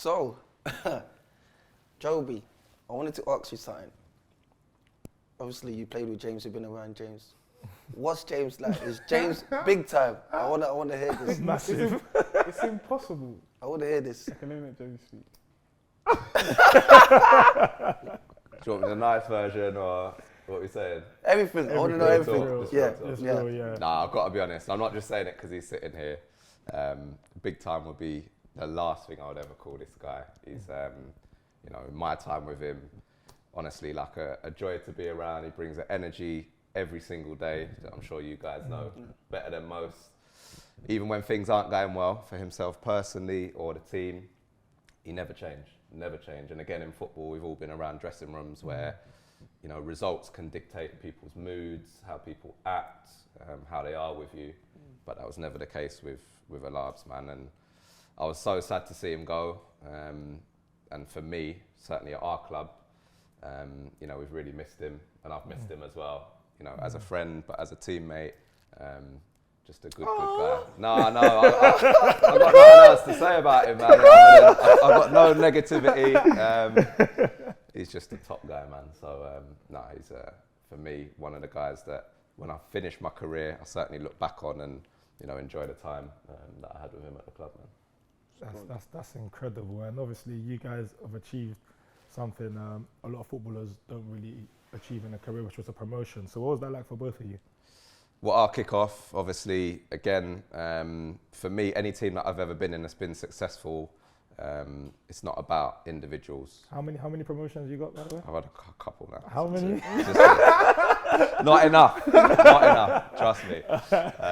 So, Jobi, I wanted to ask you something. Obviously, you played with James, you've been around James. What's James like? Is James big time? I wanna hear this. Massive. It's impossible. I wanna hear this. I can only let James speak. Do you want me the nice version or what are we saying? Everything. I wanna know everything. Talk, Yeah. Yeah. Nah, I've got to be honest. I'm not just saying it because he's sitting here. Big time would be the last thing I would ever call this guy. He's, you know, my time with him, honestly, like a joy to be around. He brings an energy every single day that I'm sure you guys know better than most. Even when things aren't going well for himself personally or the team, he never changed. And again, in football, we've all been around dressing rooms where, you know, results can dictate people's moods, how people act, how they are with you. But that was never the case with Alabs, man. And I was so sad to see him go. And for me, certainly at our club, you know, we've really missed him, and I've missed him as well. You know, as a friend, but as a teammate, just a good guy. No, I've got nothing else to say about him, man. I've got no negativity. He's just a top guy, man. So, he's, for me, one of the guys that when I finish my career, I certainly look back on and, you know, enjoy the time that I had with him at the club, man. That's incredible, and obviously you guys have achieved something a lot of footballers don't really achieve in a career, which was a promotion. So what was that like for both of you? Well, our kick-off, obviously, again, for me, any team that I've ever been in that's been successful, it's not about individuals. How many promotions you got, by the way? I've had a couple now. How many? Not enough, trust me.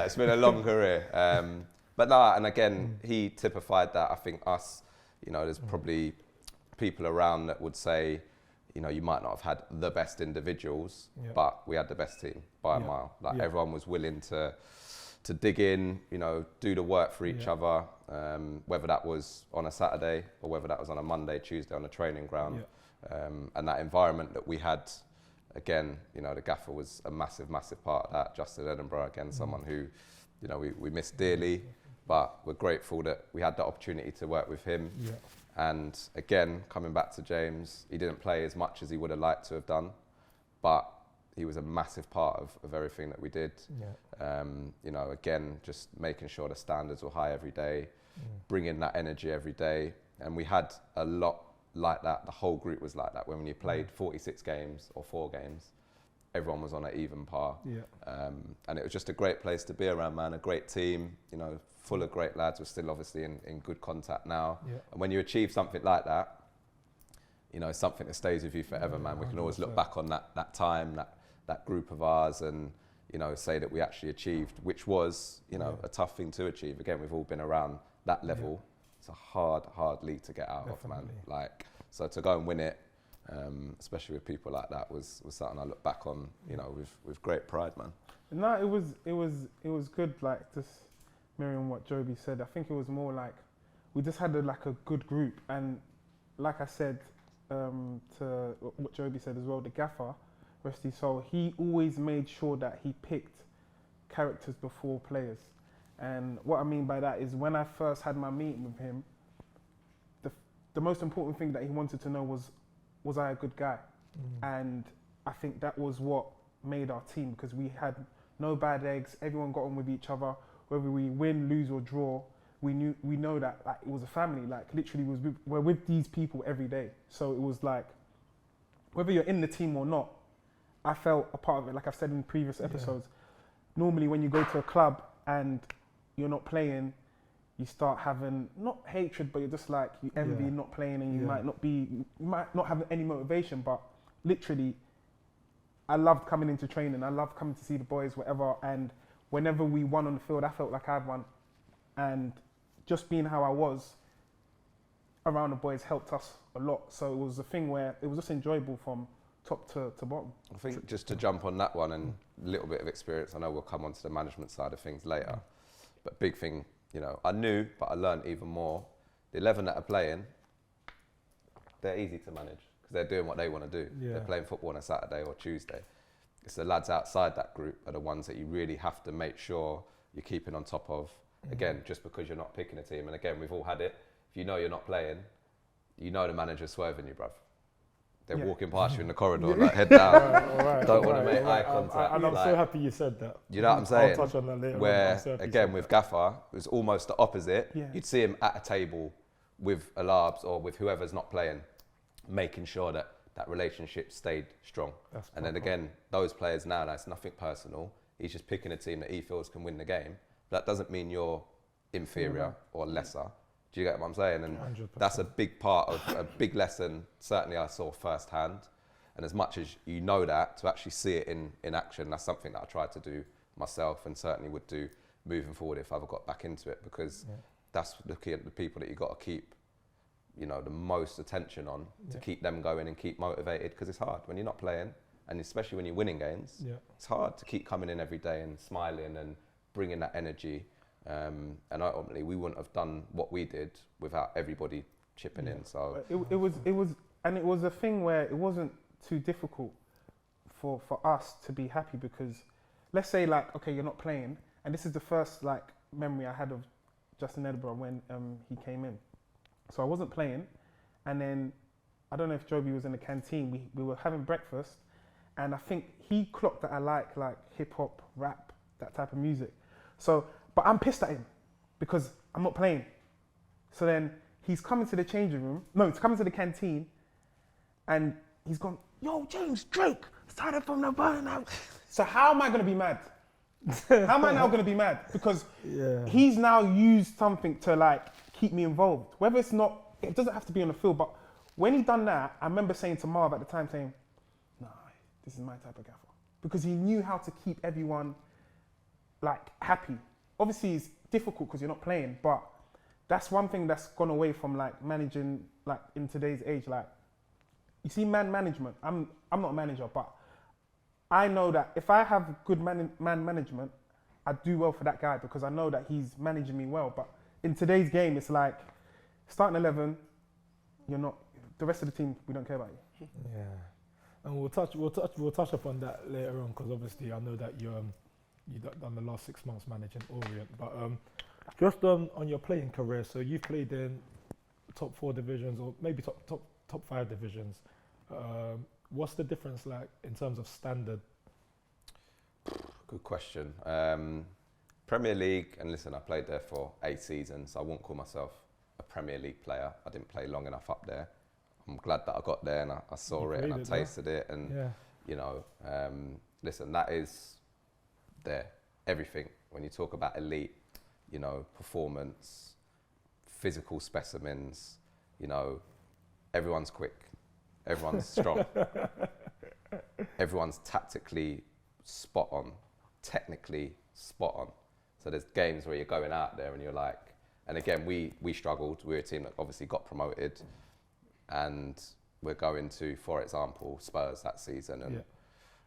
It's been a long career. But no, and again, he typified that. I think us, you know, there's probably people around that would say, you know, you might not have had the best individuals, but we had the best team by a mile. Like everyone was willing to dig in, you know, do the work for each other, whether that was on a Saturday or whether that was on a Monday, Tuesday on a training ground. And that environment that we had, again, you know, the gaffer was a massive, massive part of that. Justin Edinburgh, again, someone who, you know, we miss dearly, but we're grateful that we had the opportunity to work with him. And again, coming back to James, he didn't play as much as he would have liked to have done, but he was a massive part of everything that we did. You know, again, just making sure the standards were high every day, bringing that energy every day. And we had a lot like that. The whole group was like that. When you played 46 games or 4 games, everyone was on an even par. And it was just a great place to be around, man, a great team, you know, full of great lads. We're still obviously in good contact now. And when you achieve something like that, you know, it's something that stays with you forever, man. We can always look back on that time, that group of ours, and, you know, say that we actually achieved, which was, you know, a tough thing to achieve. Again, we've all been around that level. It's a hard league to get out of, man. Like, so to go and win it, especially with people like that, was something I look back on, you know, with great pride, man. No, it was good. Like, just mirroring what Jobi said, I think it was more like we just had a good group, and like I said to what Jobi said as well, the gaffer, rest his soul, he always made sure that he picked characters before players. And what I mean by that is when I first had my meeting with him, the most important thing that he wanted to know was I a good guy? And I think that was what made our team, because we had no bad eggs, everyone got on with each other. Whether we win, lose or draw, we know that like it was a family. Like literally, we're with these people every day. So it was like, whether you're in the team or not, I felt a part of it. Like I've said in previous episodes, normally when you go to a club and you're not playing, you start having not hatred, but you're just like you envy not playing, and you might not have any motivation. But literally, I loved coming into training. I loved coming to see the boys, whatever, and whenever we won on the field, I felt like I'd won. And just being how I was around the boys helped us a lot. So it was a thing where it was just enjoyable from top to bottom. I think just to jump on that one and a little bit of experience, I know we'll come on to the management side of things later, but big thing, you know, I knew, but I learned even more. The 11 that are playing, they're easy to manage because they're doing what they want to do. They're playing football on a Saturday or Tuesday. It's the lads outside that group are the ones that you really have to make sure you're keeping on top of. Again, just because you're not picking a team, and again, we've all had it. If you know you're not playing, you know the manager's swerving you, bruv. They're Yeah. walking past you in the corridor, like head down. Alright, Don't want to alright, make eye alright. contact. And I'm like, so happy you said that. you know what I'm saying? I'll touch on that later. Where, I'm so happy you again, said with that. Gaffer, it was almost the opposite. Yeah. You'd see him at a table with Alabs or with whoever's not playing, making sure that that relationship stayed strong. That's And then proper. again, those players now, that's nothing personal. He's just picking a team that he feels can win the game. That doesn't mean you're inferior or lesser. Do you get what I'm saying? And 100%. that's a big part of a big lesson, certainly I saw firsthand. And as much as you know that, to actually see it in action, that's something that I tried to do myself and certainly would do moving forward if I ever got back into it, because that's looking at the people that you got to keep, you know, the most attention on to keep them going and keep motivated, because it's hard when you're not playing, and especially when you're winning games. Yeah. It's hard to keep coming in every day and smiling and bringing that energy. And ultimately, we wouldn't have done what we did without everybody chipping in. So It was a thing where it wasn't too difficult for us to be happy, because let's say like, okay, you're not playing, and this is the first like memory I had of Justin Edinburgh when he came in. So I wasn't playing, and then I don't know if Jobi was in the canteen. We were having breakfast, and I think he clocked that I like hip hop, rap, that type of music. So, but I'm pissed at him because I'm not playing. So then he's coming to the changing room. No, he's coming to the canteen, and he's gone, yo, James, Drake, started from the bottom now. So how am I going to be mad? How am I now going to be mad? Because he's now used something to like keep me involved. Whether it's not, it doesn't have to be on the field, but when he done that, I remember saying to Marv at the time, saying, nah, this is my type of gaffer. Because he knew how to keep everyone like happy. Obviously it's difficult because you're not playing, but that's one thing that's gone away from like managing like in today's age. Like, you see man management, I'm not a manager, but I know that if I have good man management, I do well for that guy because I know that he's managing me well. But in today's game, it's like starting 11, you're not, the rest of the team, we don't care about you. Yeah, and we'll touch upon that later on, because obviously I know that you've done the last 6 months managing Orient, but just on your playing career, so you've played in top 4 divisions or maybe top 5 divisions. What's the difference like in terms of standard? good question. Premier League, and listen, I played there for 8 seasons. So I won't call myself a Premier League player. I didn't play long enough up there. I'm glad that I got there and I saw it and I tasted it, and you know, listen, that is there. Everything when you talk about elite, you know, performance, physical specimens, you know, everyone's quick, everyone's strong, everyone's tactically spot on, technically spot on. So there's games where you're going out there and you're like, and again, we struggled. We were a team that obviously got promoted, and we're going to, for example, Spurs that season. And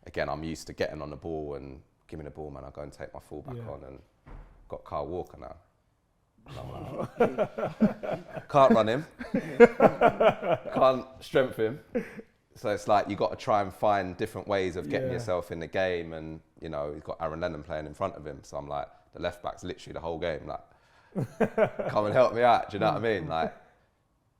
again, I'm used to getting on the ball and give me the ball, man. I go and take my fullback on, and got Carl Walker now. Can't run him, can't strengthen him. So it's like you got to try and find different ways of getting yourself in the game. And you know, he's got Aaron Lennon playing in front of him. So I'm like, the left back's literally the whole game. Like, come and help me out. Do you know what I mean? Like,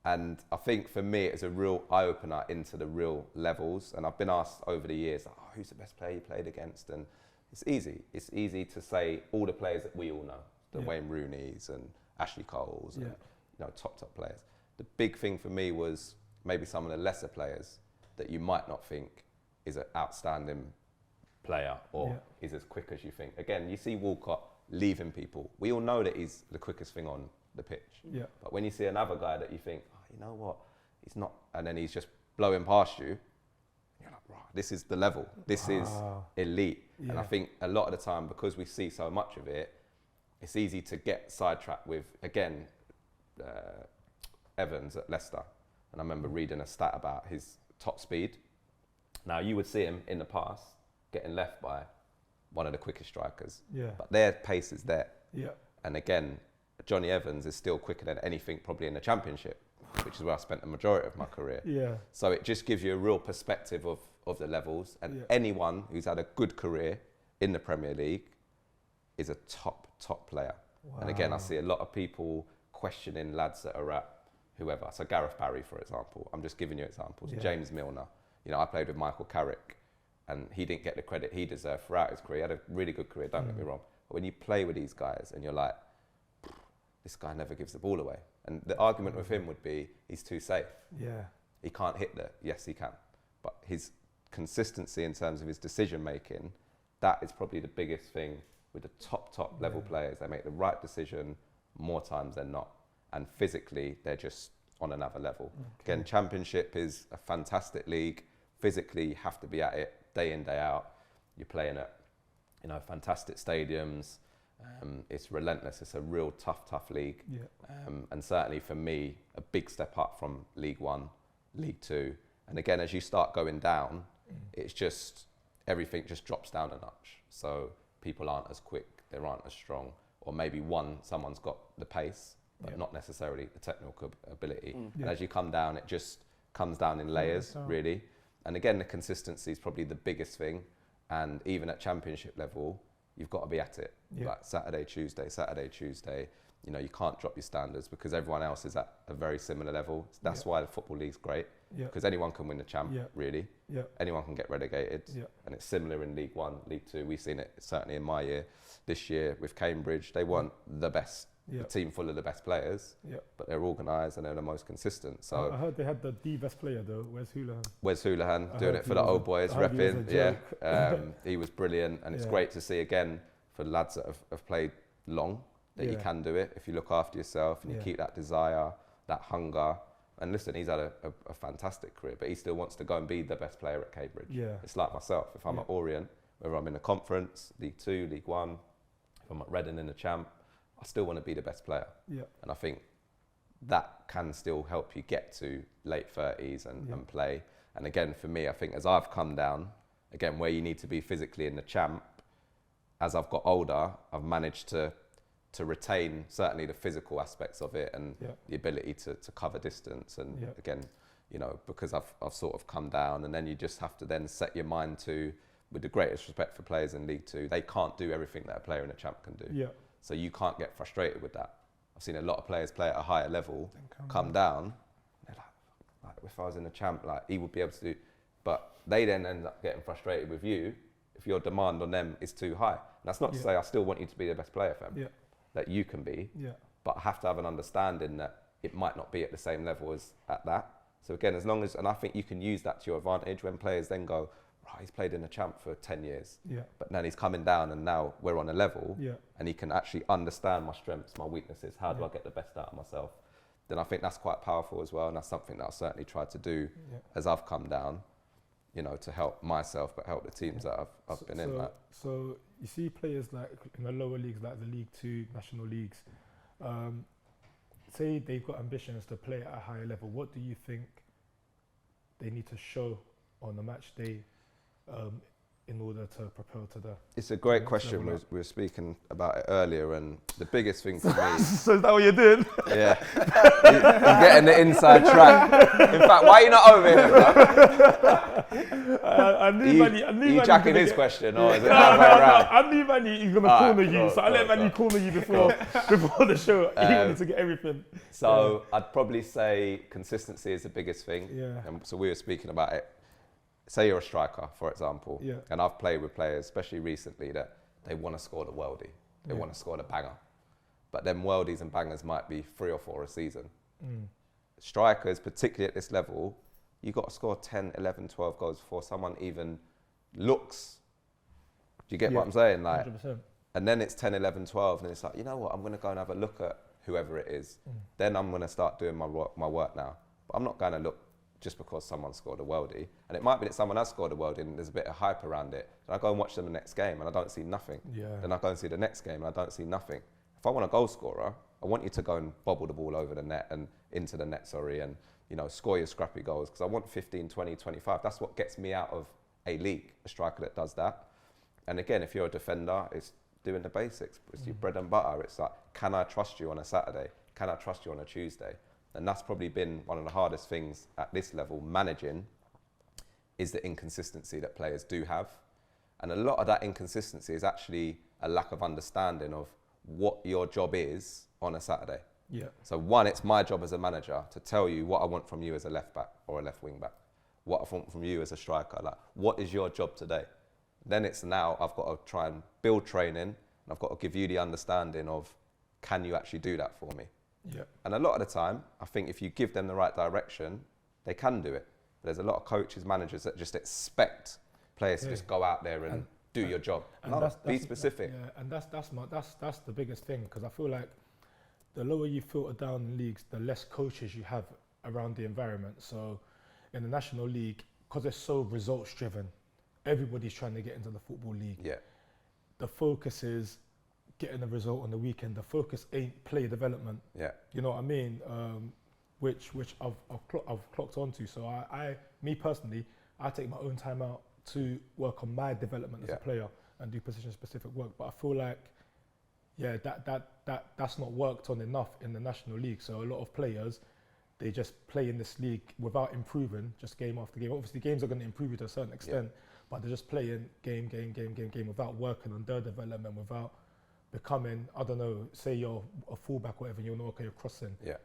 and I think for me, it's a real eye opener into the real levels. And I've been asked over the years, like, oh, who's the best player you played against? And it's easy. It's easy to say all the players that we all know, the Wayne Rooneys and Ashley Coles, and you know, top players. The big thing for me was maybe some of the lesser players that you might not think is an outstanding player or is as quick as you think. Again, you see Walcott leaving people. We all know that he's the quickest thing on the pitch. Yeah. But when you see another guy that you think, oh, you know what, he's not, and then he's just blowing past you, you're like, right, this is the level. This is elite. Yeah. And I think a lot of the time, because we see so much of it, it's easy to get sidetracked with, again, Evans at Leicester. And I remember reading a stat about his top speed. Now, you would see him in the past getting left by one of the quickest strikers. Yeah. But their pace is there. Yeah. And again, Johnny Evans is still quicker than anything probably in the Championship, which is where I spent the majority of my career. Yeah. So it just gives you a real perspective of the levels. And anyone who's had a good career in the Premier League is a top player. Wow. And again, I see a lot of people questioning lads that are at whoever. So Gareth Barry, for example. I'm just giving you examples. Yeah. James Milner. You know, I played with Michael Carrick, and he didn't get the credit he deserved throughout his career. He had a really good career, don't get me wrong. But when you play with these guys and you're like, this guy never gives the ball away. And the argument with him would be, he's too safe. Yeah. He can't hit there. Yes, he can. But his consistency in terms of his decision making, that is probably the biggest thing with the top level players. They make the right decision more times than not. And physically, they're just on another level. Okay. Again, Championship is a fantastic league. Physically, you have to be at it day in, day out. You're playing at, you know, fantastic stadiums. It's relentless. It's a real tough league. Yeah. And certainly for me, a big step up from League One, League Two. And again, as you start going down, it's just, everything just drops down a notch. So people aren't as quick, they aren't as strong. Or maybe someone's got the pace, but not necessarily the technical ability. And as you come down, it just comes down in layers, really. And again, the consistency is probably the biggest thing. And even at Championship level, you've got to be at it. Like Saturday, Tuesday. You know, you can't drop your standards because everyone else is at a very similar level. That's why the Football League's great, because anyone can win the champ, really. Anyone can get relegated. And it's similar in League One, League Two. We've seen it certainly in my year. This year with Cambridge, they weren't the best, a team full of the best players, but they're organised and they're the most consistent. So I heard they had the best player though, Wes Houlihan doing it for the old boys, repping. He was brilliant, and it's great to see again for lads that have played long, that you can do it if you look after yourself and you keep that desire, that hunger. And listen, he's had a fantastic career, but he still wants to go and be the best player at Cambridge. It's like myself. If I'm at Orient, whether I'm in the conference, League Two, League One, if I'm at Reading in the champ, I still want to be the best player. And I think that can still help you get to late 30s and play. And again, for me, I think as I've come down, again, where you need to be physically in the champ, as I've got older, I've managed to retain certainly the physical aspects of it and the ability to cover distance. And again, you know, because I've sort of come down, and then you just have to then set your mind to, with the greatest respect for players in League Two, they can't do everything that a player in a champ can do. So you can't get frustrated with that. I've seen a lot of players play at a higher level, come down, they're like, if I was in the champ, like he would be able to do, but they then end up getting frustrated with you if your demand on them is too high. And that's not to say I still want you to be the best player, Fem, that you can be, but I have to have an understanding that it might not be at the same level as at that. So again, as long as, and I think you can use that to your advantage when players then go, right, he's played in the champ for 10 years, but then he's coming down and now we're on a level and he can actually understand my strengths, my weaknesses, how do I get the best out of myself? Then I think that's quite powerful as well, and that's something that I've certainly tried to do as I've come down, you know, to help myself, but help the teams that I've been in. Like. So you see players like in the lower leagues, like the League Two, national leagues, say they've got ambitions to play at a higher level. What do you think they need to show on the match day in order to propel to the... It's a great question. We were speaking about it earlier, and the biggest thing for me... So is that what you're doing? Yeah. You're getting the inside track. In fact, why are you not over here, bro? I knew you jacking his question, or is it that way around? I knew Manny was going to corner you, so I let Manny corner you before the show. He wanted to get everything. So I'd probably say consistency is the biggest thing. And so we were speaking about it. Say you're a striker, for example, and I've played with players, especially recently, that they want to score the worldie. They want to score the banger. But then worldies and bangers might be 3 or 4 a season. Strikers, particularly at this level, you've got to score 10, 11, 12 goals before someone even looks. Do you get what I'm saying? Like, 100%. And then it's 10, 11, 12, and it's like, you know what, I'm going to go and have a look at whoever it is. Then I'm going to start doing my work now. But I'm not going to look just because someone scored a worldie. And it might be that someone has scored a worldie and there's a bit of hype around it. And I go and watch them the next game and I don't see nothing. Then I go and see the next game and I don't see nothing. If I want a goal scorer, I want you to go and bobble the ball over the net and into the net, and, you know, score your scrappy goals, because I want 15, 20, 25. That's what gets me out of a league, a striker that does that. And again, if you're a defender, it's doing the basics. It's your bread and butter. It's like, can I trust you on a Saturday? Can I trust you on a Tuesday? And that's probably been one of the hardest things at this level, managing, is the inconsistency that players do have. And a lot of that inconsistency is actually a lack of understanding of what your job is on a Saturday. Yeah. So one, it's my job as a manager to tell you what I want from you as a left back or a left wing back, what I want from you as a striker. Like, what is your job today? Then it's now I've got to try and build training, and I've got to give you the understanding of, can you actually do that for me? Yeah. And a lot of the time, I think if you give them the right direction, they can do it. But there's a lot of coaches, managers that just expect players to just go out there and do your job. And No, that's be specific. Yeah, and that's the biggest thing, because I feel like the lower you filter down in leagues, the less coaches you have around the environment. So in the National League, because it's so results driven, everybody's trying to get into the Football League. Yeah. The focus is getting a result on the weekend. The focus ain't player development. Yeah. You know what I mean? Which I've clocked onto. So me personally, I take my own time out to work on my development as a player and do position specific work. But I feel like, that's not worked on enough in the National League. So a lot of players, they just play in this league without improving, just game after game. Obviously, games are going to improve you to a certain extent, but they're just playing game without working on their development, without becoming, I don't know, say you're a fullback or whatever, and you're you're crossing. Yeah.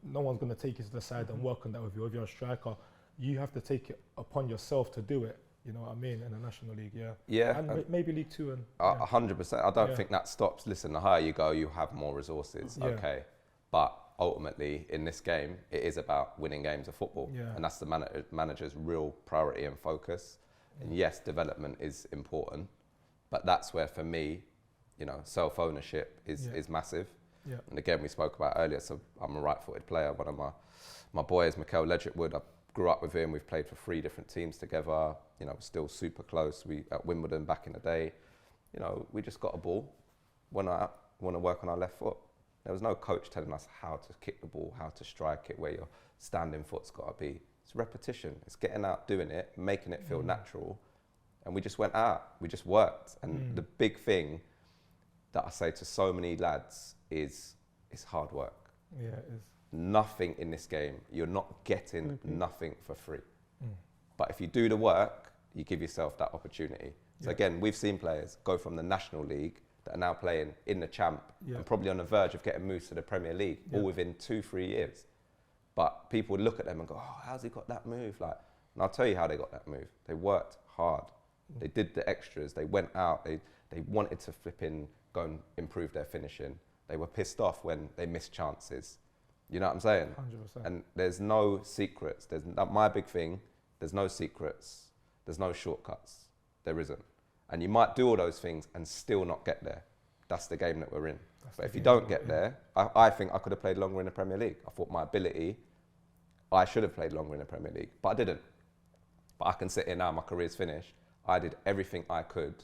No one's going to take you to the side and work on that with you. If you're a striker, you have to take it upon yourself to do it. You know what I mean? In the National League, and maybe League Two and 100%. I don't think that stops. Listen, the higher you go, you have more resources. Yeah. Okay, but ultimately in this game, it is about winning games of football, and that's the manager's real priority and focus. And yes, development is important, but that's where, for me, self-ownership is massive. Yeah. And again, we spoke about earlier. So I'm a right-footed player. One of my boys, Mikel Ledgerwood, I grew up with him. We've played for 3 different teams together. Still super close. We at Wimbledon back in the day. We just got a ball. Want to work on our left foot. There was no coach telling us how to kick the ball, how to strike it, where your standing foot's got to be. It's repetition. It's getting out, doing it, making it feel natural. And we just went out. We just worked. And the big thing that I say to so many lads is it's hard work. Yeah, it is. Nothing in this game, you're not getting nothing for free. But if you do the work, you give yourself that opportunity. So again, we've seen players go from the National League that are now playing in the Champ and probably on the verge of getting moved to the Premier League all within 2-3 years. But people would look at them and go, oh, how's he got that move? And I'll tell you how they got that move. They worked hard. They did the extras. They went out. They wanted to go and improve their finishing. They were pissed off when they missed chances. You know what I'm saying? 100%. And there's no secrets. My big thing, there's no secrets. There's no shortcuts. There isn't. And you might do all those things and still not get there. That's the game that we're in. But if you don't get there, I think I could have played longer in the Premier League. I thought my ability, I should have played longer in the Premier League, but I didn't. But I can sit here now, my career's finished. I did everything I could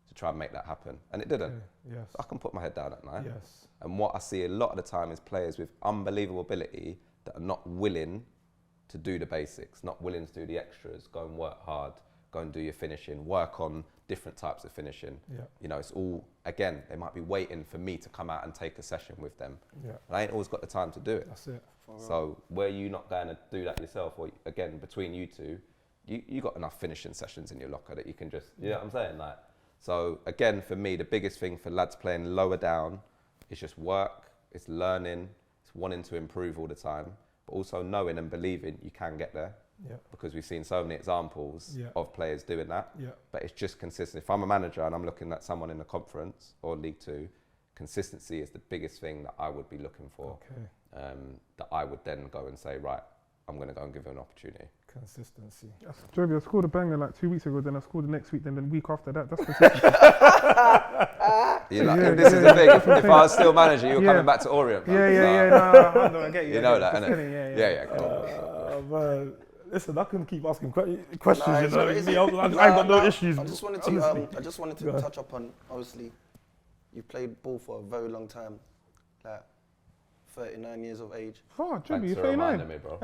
to try and make that happen. And it didn't. Yes. So I can put my head down at night. Yes. And what I see a lot of the time is players with unbelievable ability that are not willing to do the basics, not willing to do the extras, go and work hard, go and do your finishing, work on different types of finishing. Yeah. It's all, again, they might be waiting for me to come out and take a session with them. Yeah. And I ain't always got the time to do it. That's it. So where you not going to do that yourself, or again, between you two, you got enough finishing sessions in your locker that you can just, you know what I'm saying? So again, for me, the biggest thing for lads playing lower down is just work, it's learning, it's wanting to improve all the time, but also knowing and believing you can get there. Yeah. Because we've seen so many examples of players doing that. Yeah. But it's just consistent. If I'm a manager and I'm looking at someone in the conference or League Two, consistency is the biggest thing that I would be looking for. Okay. That I would then go and say, right, I'm going to go and give him an opportunity. Consistency. Jobi, I scored a banger like 2 weeks ago, then I scored the next week, then the week after that. That's consistency. This is the thing. If I was still manager, you were coming back to Orient. No, I get you. You know that, innit? Yeah, cool. Man, listen, I can keep asking questions. Nah, you know, it's me, crazy. I ain't got no issues. I just wanted to touch upon, obviously, you played ball for a very long time, like 39 years of age. Oh, Jobi, Thanks you're for 39. reminding me, bro.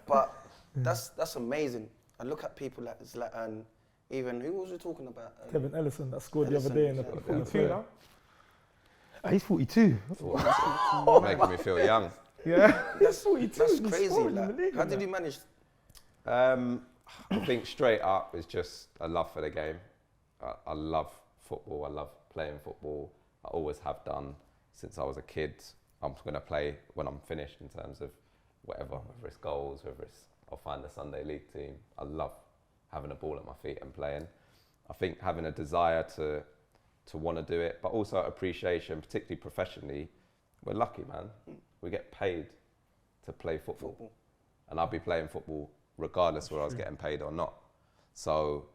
But that's amazing. I look at people like Zlatan, even, who was we talking about? Kevin Ellison that scored the other day in the 42 now. He's 42. Making me feel young. Yeah. That's 42. That's He's crazy. scoring in Like, the league how and did that. you manage? I think straight up is just a love for the game. I love football. I love playing football. I always have done since I was a kid. I'm going to play when I'm finished in terms of whatever it's goals, whether it's I'll find the Sunday league team. I love having a ball at my feet and playing. I think having a desire to want to do it, but also appreciation, particularly professionally. We're lucky, man. We get paid to play football. And I'll be playing football regardless whether I was getting paid or not. So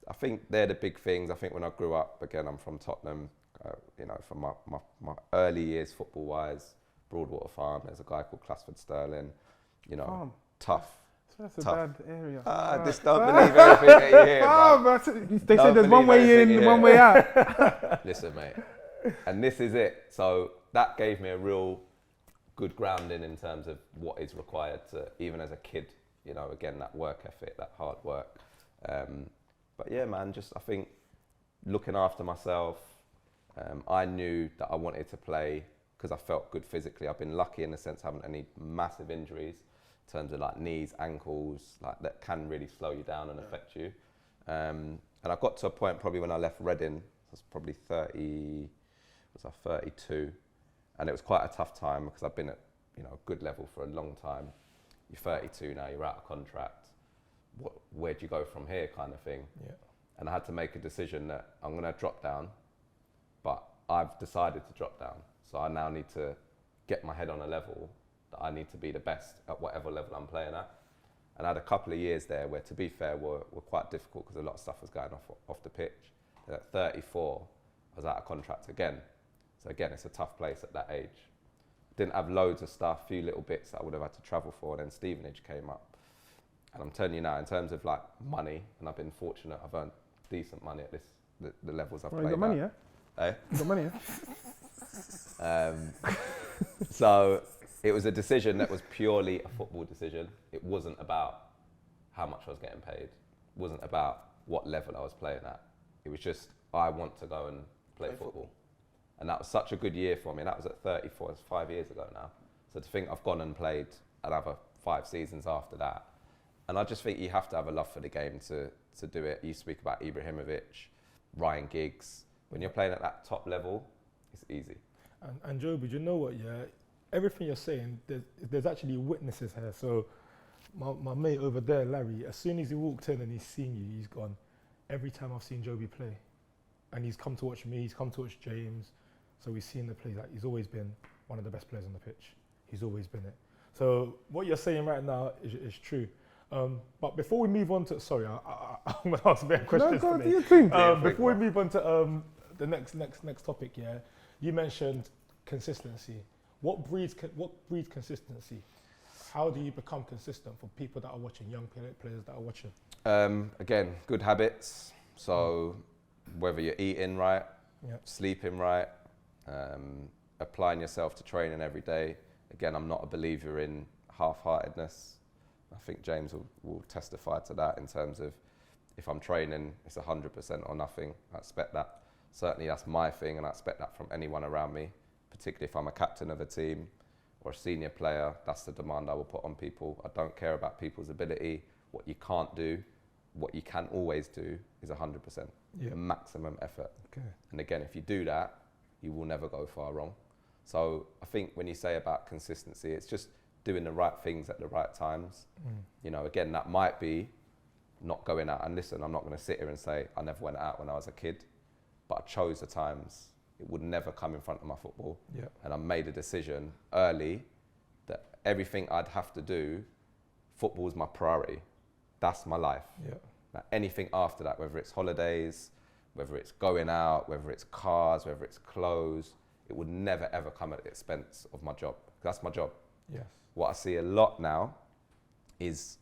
I think they're the big things. I think when I grew up, again, I'm from Tottenham, from my early years football-wise, Broadwater Farm, there's a guy called Clasford Sterling, tough. So that's a bad area. Just don't believe everything that you hear, bro. They say there's one way in, one way out. Listen, mate, and this is it. So that gave me a real good grounding in terms of what is required to, even as a kid, again, that work ethic, that hard work. But yeah, man, I think looking after myself, I knew that I wanted to play because I felt good physically. I've been lucky in the sense I haven't any massive injuries in terms of like knees, ankles, like that can really slow you down and affect you. And I got to a point probably when I left Reading, I was probably 32, and it was quite a tough time because I've been at a good level for a long time. You're 32 now, you're out of contract. Where do you go from here, kind of thing? Yeah. And I had to make a decision that I'm going to drop down, but I've decided to drop down. So I now need to get my head on a level that I need to be the best at whatever level I'm playing at. And I had a couple of years there where, to be fair, were quite difficult because a lot of stuff was going off the pitch. And at 34, I was out of contract again. So again, it's a tough place at that age. Didn't have loads of stuff, few little bits that I would have had to travel for. And then Stevenage came up. And I'm telling you now, in terms of like money, and I've been fortunate, I've earned decent money at the levels I've played at. You got money, yeah? Eh? You got money, yeah? So it was a decision that was purely a football decision. It wasn't about how much I was getting paid. It wasn't about what level I was playing at. It was just, I want to go and play football. And that was such a good year for me. And that was at 34, it's 5 years ago now. So to think I've gone and played another 5 seasons after that. And I just think you have to have a love for the game to do it. You speak about Ibrahimovic, Ryan Giggs. When you're playing at that top level, it's easy. And Jobi, you know what, yeah? Everything you're saying, there's actually witnesses here. So my mate over there, Larry, as soon as he walked in and he's seen you, he's gone, every time I've seen Jobi play. And he's come to watch me, he's come to watch James. So we've seen the play, like he's always been one of the best players on the pitch. He's always been it. So what you're saying right now is true. But before we move on to, sorry, I'm going to ask a bit of questions. No, go today. do your thing. Before we move on to the next topic, yeah, you mentioned consistency. What breeds consistency? How do you become consistent for people that are watching, young players that are watching? Again, good habits. So whether you're eating right, sleeping right, applying yourself to training every day. Again, I'm not a believer in half-heartedness. I think James will testify to that in terms of if I'm training, it's 100% or nothing. I expect that. Certainly that's my thing, and I expect that from anyone around me, particularly if I'm a captain of a team or a senior player. That's the demand I will put on people. I don't care about people's ability, what you can't do. What you can always do is 100%, the maximum effort. Okay. And again, if you do that, you will never go far wrong. So I think when you say about consistency, it's just doing the right things at the right times. Again, that might be not going out. And listen, I'm not going to sit here and say I never went out when I was a kid, but I chose the times. It would never come in front of my football. Yeah. And I made a decision early that everything I'd have to do, football's my priority. That's my life. Yeah. Now, anything after that, whether it's holidays, whether it's going out, whether it's cars, whether it's clothes, it would never ever come at the expense of my job. That's my job. Yes. What I see a lot now is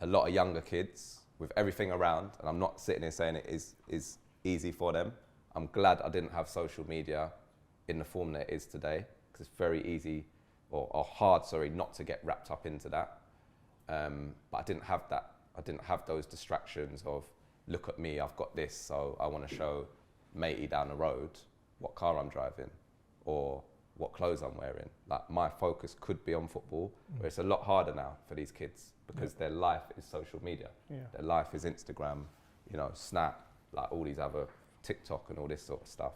a lot of younger kids with everything around, and I'm not sitting here saying it is easy for them. I'm glad I didn't have social media in the form that it is today, because it's very easy or hard, not to get wrapped up into that. But I didn't have that. I didn't have those distractions of, look at me, I've got this, so I want to show Medy down the road what car I'm driving or what clothes I'm wearing. Like, my focus could be on football, but it's a lot harder now for these kids because their life is social media. Yeah. Their life is Instagram, Snap, like all these other TikTok and all this sort of stuff.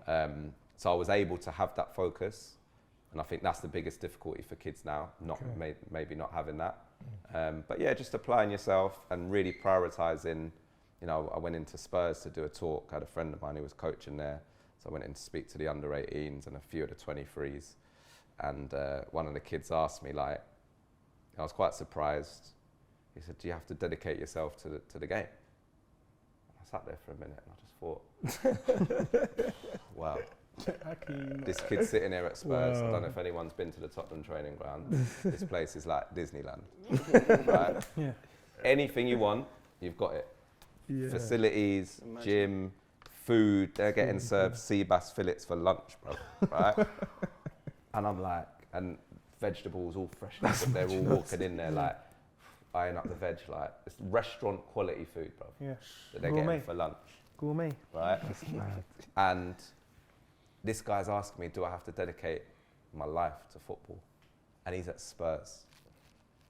Yeah. So I was able to have that focus. And I think that's the biggest difficulty for kids now, maybe not having that. But yeah, just applying yourself and really prioritising. You know, I went into Spurs to do a talk. I had a friend of mine who was coaching there. So I went in to speak to the under 18s and a few of the 23s. And one of the kids asked me, like, I was quite surprised. He said, do you have to dedicate yourself to the game? I sat there for a minute and I just thought, wow. This kid's sitting here at Spurs. I don't know if anyone's been to the Tottenham training ground. This place is like Disneyland. Right? Yeah. Anything you want, you've got it. Yeah. Facilities, gym, food. They're getting served sea bass fillets for lunch, bro. Right? And I'm like, and vegetables all fresh. They're all walking in there like eyeing up the veg. Like it's restaurant quality food, bro. Yeah. That they're Gourmet. getting for lunch. Gourmet. Right? And this guy's asking me, do I have to dedicate my life to football? And he's at Spurs.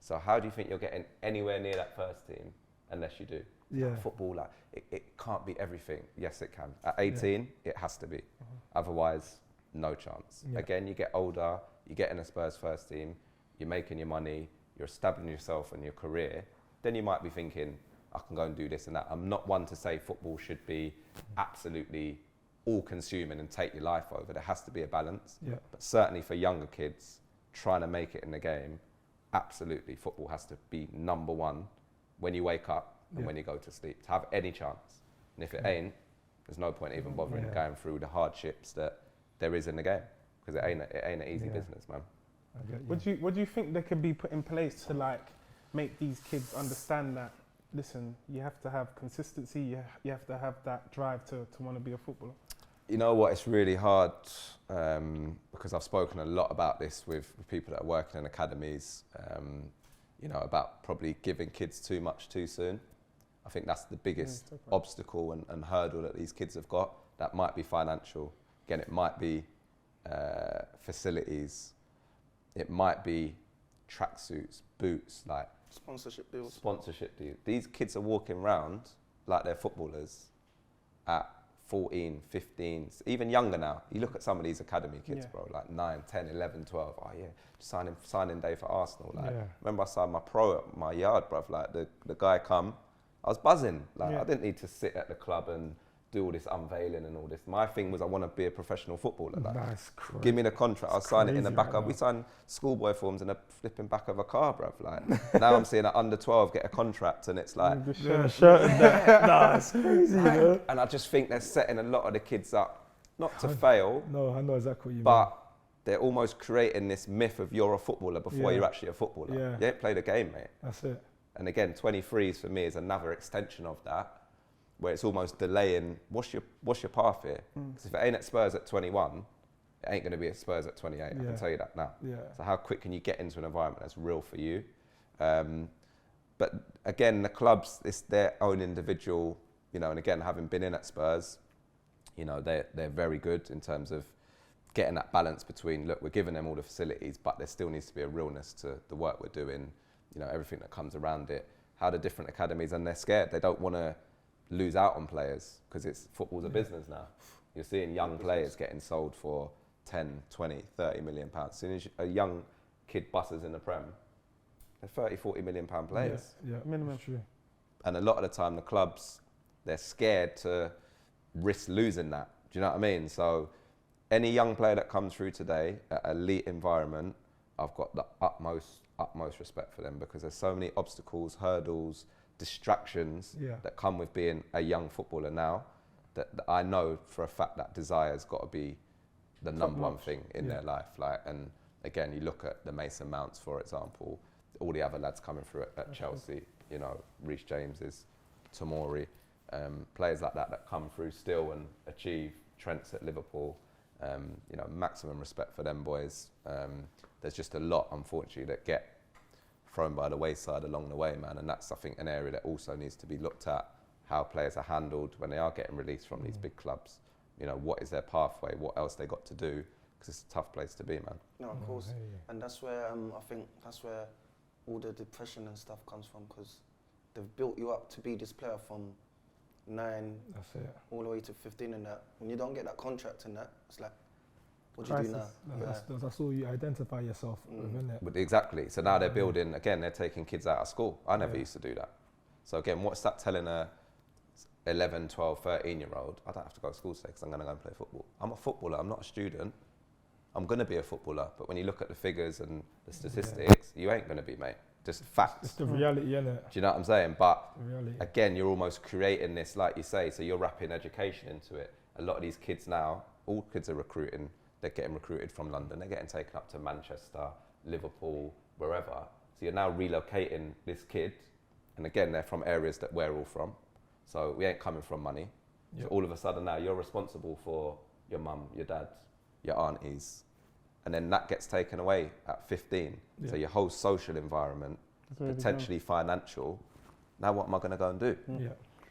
So how do you think you're getting anywhere near that first team unless you do? Yeah. Football, like, it can't be everything. Yes, it can. At 18, it has to be. Otherwise, no chance. Yeah. Again, you get older, you get in a Spurs first team, you're making your money, you're establishing yourself and your career, then you might be thinking, I can go and do this and that. I'm not one to say football should be absolutely all-consuming and take your life over. There has to be a balance. Yeah. But certainly for younger kids, trying to make it in the game, absolutely, football has to be number one when you wake up and when you go to sleep, to have any chance. And if it ain't, there's no point even bothering going through the hardships that there is in the game, because it ain't an easy business, man. What do you think they could be put in place to like make these kids understand that, listen, you have to have consistency, you have to have that drive to want to be a footballer? You know what, it's really hard because I've spoken a lot about this with people that are working in academies, you know, about probably giving kids too much too soon. I think that's the biggest obstacle and hurdle that these kids have got. That might be financial. Again, it might be facilities. It might be tracksuits, boots, like Sponsorship deals. Sponsorship deals. These kids are walking around like they're footballers at 14, 15, even younger now. You look at some of these academy kids, bro, like 9, 10, 11, 12. Oh yeah, just signing day for Arsenal. Like, remember I signed my pro at my yard, bruv. Like the guy come, I was buzzing. Like I didn't need to sit at the club and do all this unveiling and all this. My thing was I want to be a professional footballer. Like, That's crazy. give me the contract. I'll sign it in the back of. We signed schoolboy forms in the flipping back of a car, bruv. Like now I'm seeing an under 12 get a contract, and it's like, That's crazy, you know. and I just think they're setting a lot of the kids up not to fail. No, I know exactly what you mean. But they're almost creating this myth of you're a footballer before you're actually a footballer. Yeah. You ain't played a game, mate. That's it. And again, 23s for me is another extension of that, where it's almost delaying, what's your path here? Because if it ain't at Spurs at 21, it ain't going to be at Spurs at 28. I can tell you that now. Yeah. So how quick can you get into an environment that's real for you? But again, the clubs, it's their own individual, you know, and again, having been in at Spurs, you know, they're very good in terms of getting that balance between, look, we're giving them all the facilities, but there still needs to be a realness to the work we're doing, you know, everything that comes around it. How the different academies, and they're scared. They don't want to lose out on players because football's a business now. You're seeing young players getting sold for 10, 20, 30 million pounds. As soon as a young kid buses in the Prem, they're 30, 40 million pound players. Yeah, Minimum. true. And a lot of the time the clubs, they're scared to risk losing that. Do you know what I mean? So any young player that comes through today at elite environment, I've got the utmost respect for them, because there's so many obstacles, hurdles, distractions that come with being a young footballer now, that I know for a fact that desire's got to be the number one thing in their life. Like, and again, you look at the Mason Mounts, for example, all the other lads coming through at Chelsea, you know, Reece Jameses, Tomori, players like that come through still and achieve. Trent's at Liverpool, you know, maximum respect for them boys. There's just a lot, unfortunately, that get thrown by the wayside along the way, man. And that's, I think, an area that also needs to be looked at, how players are handled when they are getting released from these big clubs. You know, what is their pathway? What else they got to do? Because it's a tough place to be, man. No, of course. And that's where I think that's where all the depression and stuff comes from, because they've built you up to be this player from 9 That's it. all the way to 15 and that. When you don't get that contract and that, it's like, What do you do now? Crisis. That's all you identify yourself with, isn't it? But exactly. So now they're building, again, they're taking kids out of school. I never used to do that. So again, what's that telling a 11, 12, 13-year-old? I don't have to go to school today because I'm going to go and play football. I'm a footballer. I'm not a student. I'm going to be a footballer. But when you look at the figures and the statistics, you ain't going to be, mate. Just facts. It's the reality, innit? Do you know what I'm saying? But Reality. again, you're almost creating this, like you say, so you're wrapping education into it. A lot of these kids now, all kids are recruiting. They're getting recruited from London. They're getting taken up to Manchester, Liverpool, wherever. So you're now relocating this kid. And again, they're from areas that we're all from. So we ain't coming from money. So all of a sudden now you're responsible for your mum, your dad, your aunties. And then that gets taken away at 15. So your whole social environment, potentially financial. Now what am I going to go and do?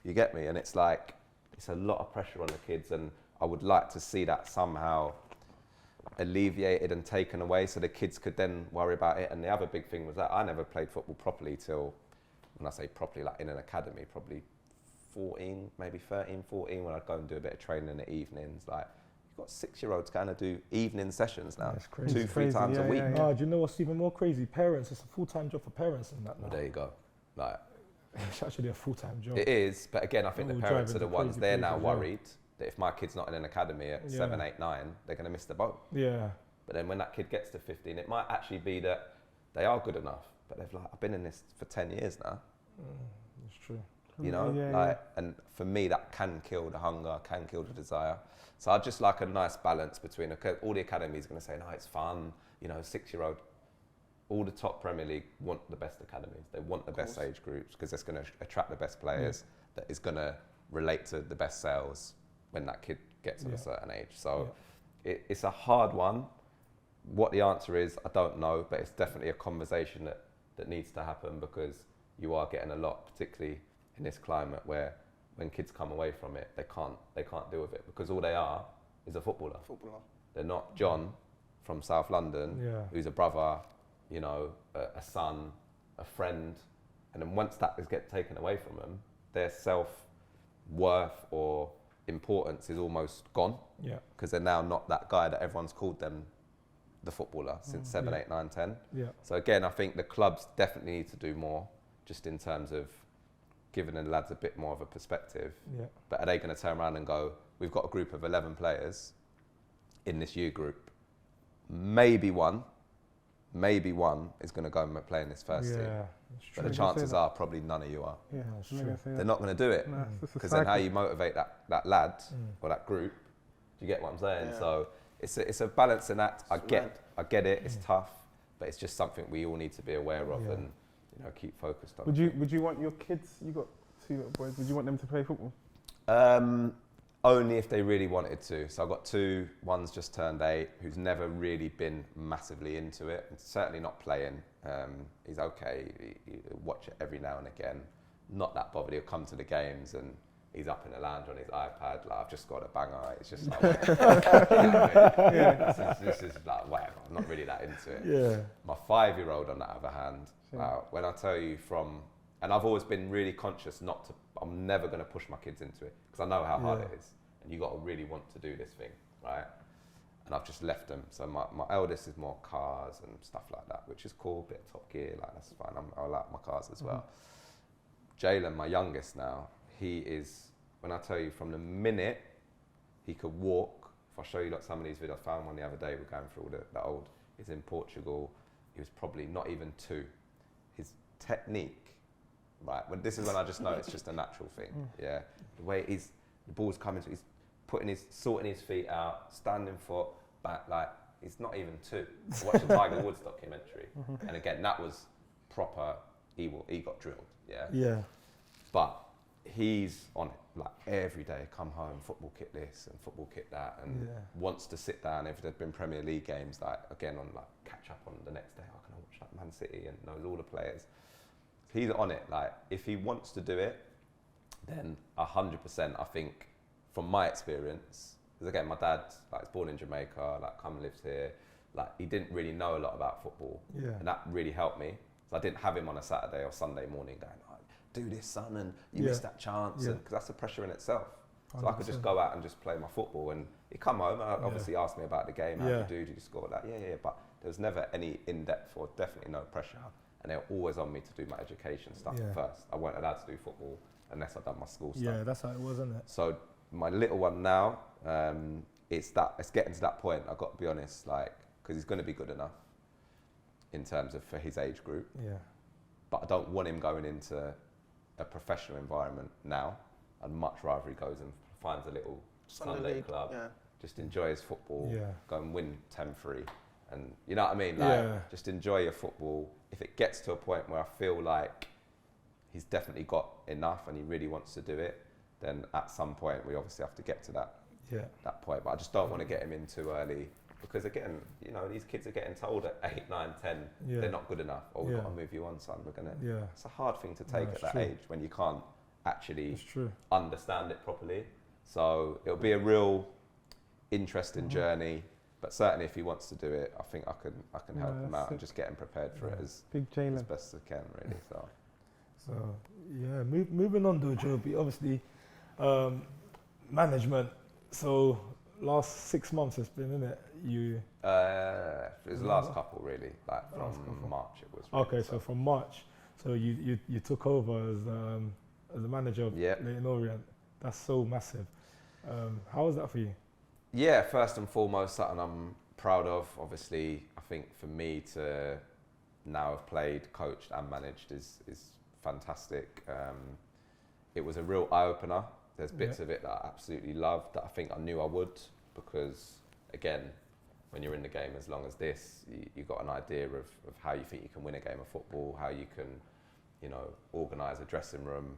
You get me? And it's like, it's a lot of pressure on the kids. And I would like to see that somehow alleviated and taken away so the kids could then worry about it. And the other big thing was that I never played football properly till, when I say properly, like in an academy, probably 14, maybe 13, 14, when I'd go and do a bit of training in the evenings. Like, you've got 6-year-olds going to do evening sessions now, That's crazy. 2-3 times a week. Oh, do you know what's even more crazy? Parents, it's a full-time job for parents and that now. Well, there you go. Like, It's actually a full-time job. it is, but again, I think the All parents are driving the the ones, crazy they're now places, yeah. worried that if my kid's not in an academy at 7, 8, 9, they're going to miss the boat. Yeah. But then when that kid gets to 15, it might actually be that they are good enough, but they've like, I've been in this for 10 years now. It's true. You know, and for me, that can kill the hunger, can kill the desire. So I'd just like a nice balance between, all the academies are going to say, no, it's fun, you know, 6-year-old. All the top Premier League want the best academies. They want the best age groups because it's going to attract the best players that is going to relate to the best sales when that kid gets to a certain age. So it's a hard one. What the answer is, I don't know, but it's definitely a conversation that needs to happen because you are getting a lot, particularly in this climate where when kids come away from it, they can't deal with it because all they are is a footballer. They're not John from South London, who's a brother, you know, a son, a friend. And then once that is get taken away from them, their self-worth or importance is almost gone. Yeah. Because they're now not that guy that everyone's called them the footballer since 7, 8, 9, 10. Yeah. So again, I think the clubs definitely need to do more just in terms of giving the lads a bit more of a perspective. Yeah. But are they going to turn around and go, we've got a group of 11 players in this U group. Maybe one is going to go and play in this first team. But the chances are probably none of you are. Yeah, That's true. They're not going to do it. Because then how you motivate that lad or that group, do you get what I'm saying? Yeah. So it's a balancing act. I get it, it's tough, but it's just something we all need to be aware of and keep focused on. Would you want your kids, you got 2 little boys, would you want them to play football? Only if they really wanted to. So I've got 2, one's just turned 8, who's never really been massively into it, and certainly not playing. He's okay, he'll watch it every now and again. Not that bothered, he'll come to the games and he's up in the lounge on his iPad, like, I've just got a banger, it's just like, this is like, whatever, I'm not really that into it. Yeah. My 5-year-old, on the other hand, when I tell you and I've always been really conscious I'm never going to push my kids into it because I know how hard it is and you got to really want to do this thing, right? And I've just left them. So my eldest is more cars and stuff like that, which is cool, bit of Top Gear, like that's fine, I like my cars as well. Jalen, my youngest now, he is, when I tell you from the minute he could walk, if I show you like some of these videos, I found one the other day, we're going through all the old, he's in Portugal, he was probably not even 2. His technique, right, this is when I just know it's just a natural thing, the way the ball's coming to, he's sorting his feet out, standing foot, back, like, he's not even 2. I watched the Tiger Woods documentary, and again, that was proper, he got drilled, but he's on it, like, every day, come home, football kit this and football kit that, and wants to sit down, if there'd been Premier League games, like, again, on, like, catch up on the next day, I can watch, like, Man City, and knows all the players. He's on it, like, if he wants to do it, then 100%, I think, from my experience, because again, my dad, like, is born in Jamaica, like, come and lives here, like, he didn't really know a lot about football, and that really helped me. So I didn't have him on a Saturday or Sunday morning going, oh, do this, son, and you missed that chance, because that's a pressure in itself. So 100%. I could just go out and just play my football, and He'd come home and obviously ask me about the game, how Yeah. did you score? Like, yeah. But there was never any in-depth or definitely no pressure. And they were always on me to do my education stuff Yeah. first. I weren't allowed to do football unless I'd done my school stuff. Yeah, that's how it was, isn't it? So my little one now, it's getting to that point, I've got to be honest, like, because he's going to be good enough in terms of for his age group. Yeah. But I don't want him going into a professional environment now. I'd much rather he goes and finds a little Sunday league, club, yeah. just enjoys football, Yeah. go and win 10-3. And you know what I mean? Like, Yeah. just enjoy your football. If it gets to a point where I feel like he's definitely got enough and he really wants to do it, then at some point we obviously have to get to that point. But I just don't want to get him in too early, because again, you know, these kids are getting told at 8, 9, 10, Yeah. they're not good enough. Or we've Yeah. got to move you on, son. We're gonna. Yeah. It's a hard thing to take No, at it's that true. age when you can't actually It's true. understand it properly. So it'll be a real interesting journey. But certainly, if he wants to do it, I think I can help Yeah, him that's out and sick. just get him prepared for it as Big Jalen. best as I can, really. So. So yeah, moving on to Jobi, obviously management. So last 6 months it's been, isn't it? You It was the last couple, really. Like Last from couple. March, it was. Really, okay? So from March, so you took over as the manager of Yep. Leyton Orient. That's so massive. How was that for you? Yeah, first and foremost, something I'm proud of. Obviously, I think for me to now have played, coached, and managed is fantastic. It was a real eye opener. There's bits of it that I absolutely loved that I think I knew I would, because again, when you're in the game as long as this, you got an idea of how you think you can win a game of football, how you can, you know, organise a dressing room,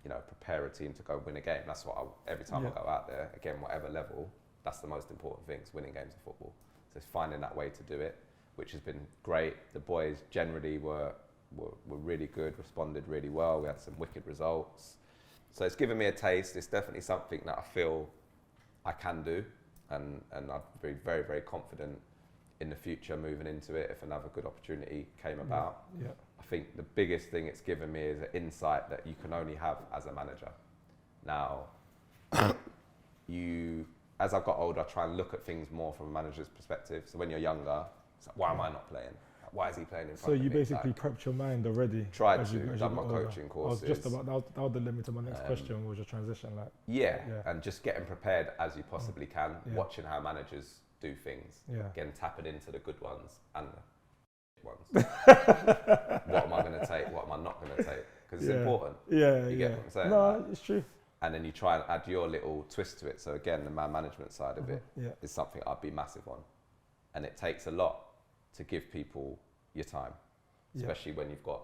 you know, prepare a team to go win a game. That's what every time I go out there, again, whatever level, that's the most important thing, is winning games of football. So it's finding that way to do it, which has been great. The boys generally were really good, responded really well. We had some wicked results. So it's given me a taste. It's definitely something that I feel I can do, and I'd be very, very confident in the future moving into it if another good opportunity came about. Yeah. I think the biggest thing it's given me is an insight that you can only have as a manager. Now, as I've got older, I try and look at things more from a manager's perspective. So when you're younger, it's like, why am I not playing? Like, why is he playing in front So of me? you basically Like, prepped your mind already. tried as to, you done my got older. coaching I was just courses. about that would lead me to my next question. Was your transition like? Yeah, Yeah. and just getting prepared as you possibly can, Yeah. watching how managers do things, Yeah. again, tapping into the good ones and the ones. What am I going to take? What am I not going to take? Because it's important. Yeah, You get what I'm saying? No, Like, it's true. and then you try and add your little twist to it. So again, the man management side of it Yeah. is something I'd be massive on. And it takes a lot to give people your time, especially when you've got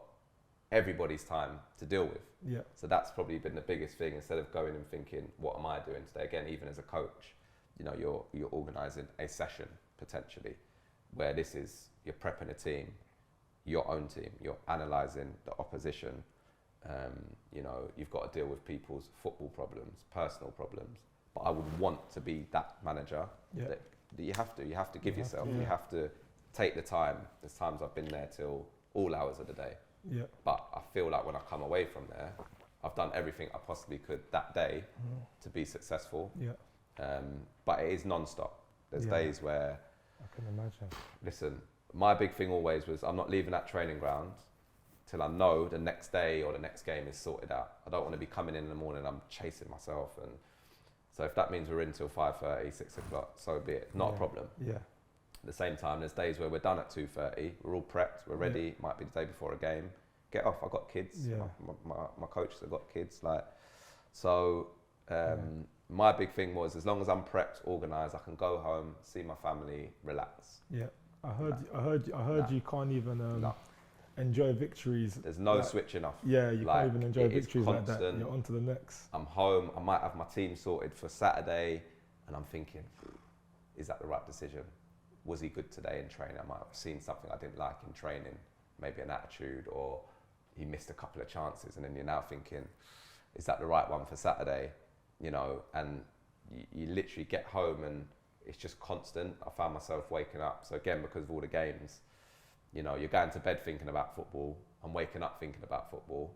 everybody's time to deal with. Yeah. So that's probably been the biggest thing. Instead of going and thinking, what am I doing today? Again, even as a coach, you know, you're organising a session potentially, where this is, you're prepping a team, your own team, you're analysing the opposition. You know, you've got to deal with people's football problems, personal problems. But I would want to be that manager that you have to give yourself. You have to take the time. There's times I've been there till all hours of the day. Yeah. But I feel like when I come away from there, I've done everything I possibly could that day to be successful. Yeah. But it is non-stop. There's days where, I can imagine. listen, my big thing always was I'm not leaving that training ground till I know the next day or the next game is sorted out. I don't want to be coming in the morning, I'm chasing myself. And so if that means we're in till 5:30, 6 o'clock, so be it. Not a problem. Yeah. At the same time, there's days where we're done at 2:30, we're all prepped, we're ready, might be the day before a game. Get off, I've got kids, Yeah. my coaches have got kids. Like, so my big thing was, as long as I'm prepped, organised, I can go home, see my family, relax. Yeah. I heard you can't even enjoy victories. There's no like, switching off. Yeah, you Like, can't even enjoy it is victories like that. constant. You're on to the next. I'm home, I might have my team sorted for Saturday, and I'm thinking, is that the right decision? Was he good today in training? I might have seen something I didn't like in training, maybe an attitude, or he missed a couple of chances, and then you're now thinking, is that the right one for Saturday? You know, and you literally get home and it's just constant. I found myself waking up. So again, because of all the games, you know, you're going to bed thinking about football and waking up thinking about football.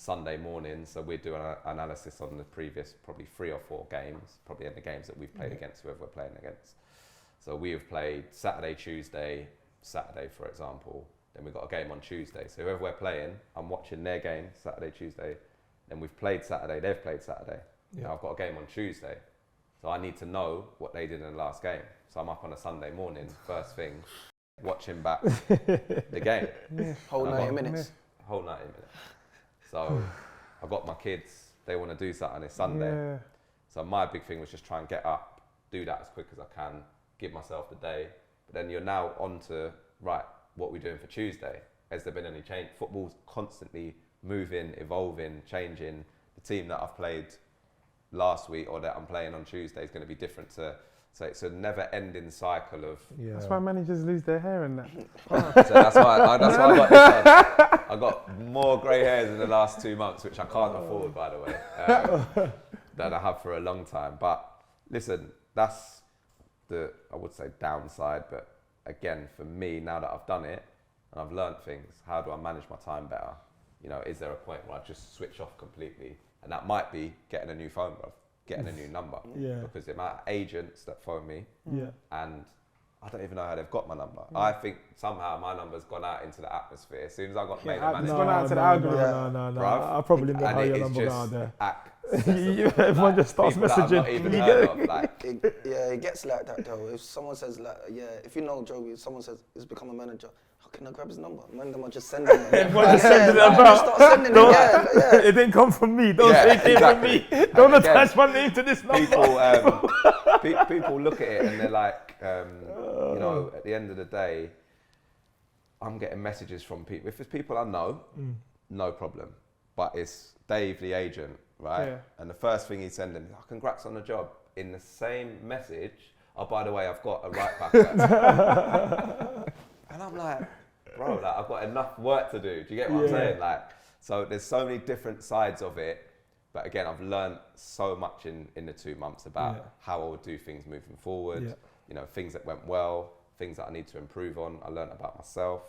Sunday morning, so we're doing an analysis on the previous probably 3 or 4 games, probably in the games that we've played against whoever we're playing against. So we have played Saturday, Tuesday, Saturday for example, then we've got a game on Tuesday. So whoever we're playing, I'm watching their game Saturday, Tuesday, then we've played Saturday, they've played Saturday. Now I've got a game on Tuesday, so I need to know what they did in the last game. So I'm up on a Sunday morning, first thing, watching back the game. Whole 90 minutes. Whole 90 minutes. So I've got my kids, they want to do something, it's Sunday. Yeah. So my big thing was just try and get up, do that as quick as I can, give myself the day. But then you're now on to, right, what we're doing for Tuesday. Has there been any change? Football's constantly moving, evolving, changing. The team that I've played last week or that I'm playing on Tuesday is going to be different to, so it's a never-ending cycle of. Yeah. That's why managers lose their hair and that. So that's why I got this on. I got more grey hairs in the last 2 months, which I can't afford, by the way, than I have for a long time. But listen, that's the, I would say, downside. But again, for me, now that I've done it and I've learned things, how do I manage my time better? You know, is there a point where I just switch off completely? And that might be getting a new phone, bro, getting a new number. Yeah. Because the amount of agents that phone me, Yeah. and I don't even know how they've got my number. I think somehow my number's gone out into the atmosphere. As soon as I got made a it's manager, gone out to the algorithm. No. Bruv. I probably know and how it your is number got out just there. Everyone just starts people that I've not messaging. even heard of, like, It gets like that though. If someone says like, if you know Jobi, someone says he's become a manager, how can I grab his number? Man, them are just sending it. Everyone just sending it like, about. Start sending it, It didn't come from me. Don't Yeah, say it came exactly. from me. And Don't again, attach my name to this number. people look at it and they're like, you know, at the end of the day, I'm getting messages from people. If it's people I know, no problem. But it's Dave, the agent, right? Yeah. And the first thing he's sending, oh, congrats on the job. In the same message, oh, by the way, I've got a right back. And I'm like, bro, like, I've got enough work to do. Do you get what I'm saying? Like, so there's so many different sides of it. But again, I've learned so much in the 2 months about how I would do things moving forward. Yeah. You know, things that went well, things that I need to improve on. I learned about myself.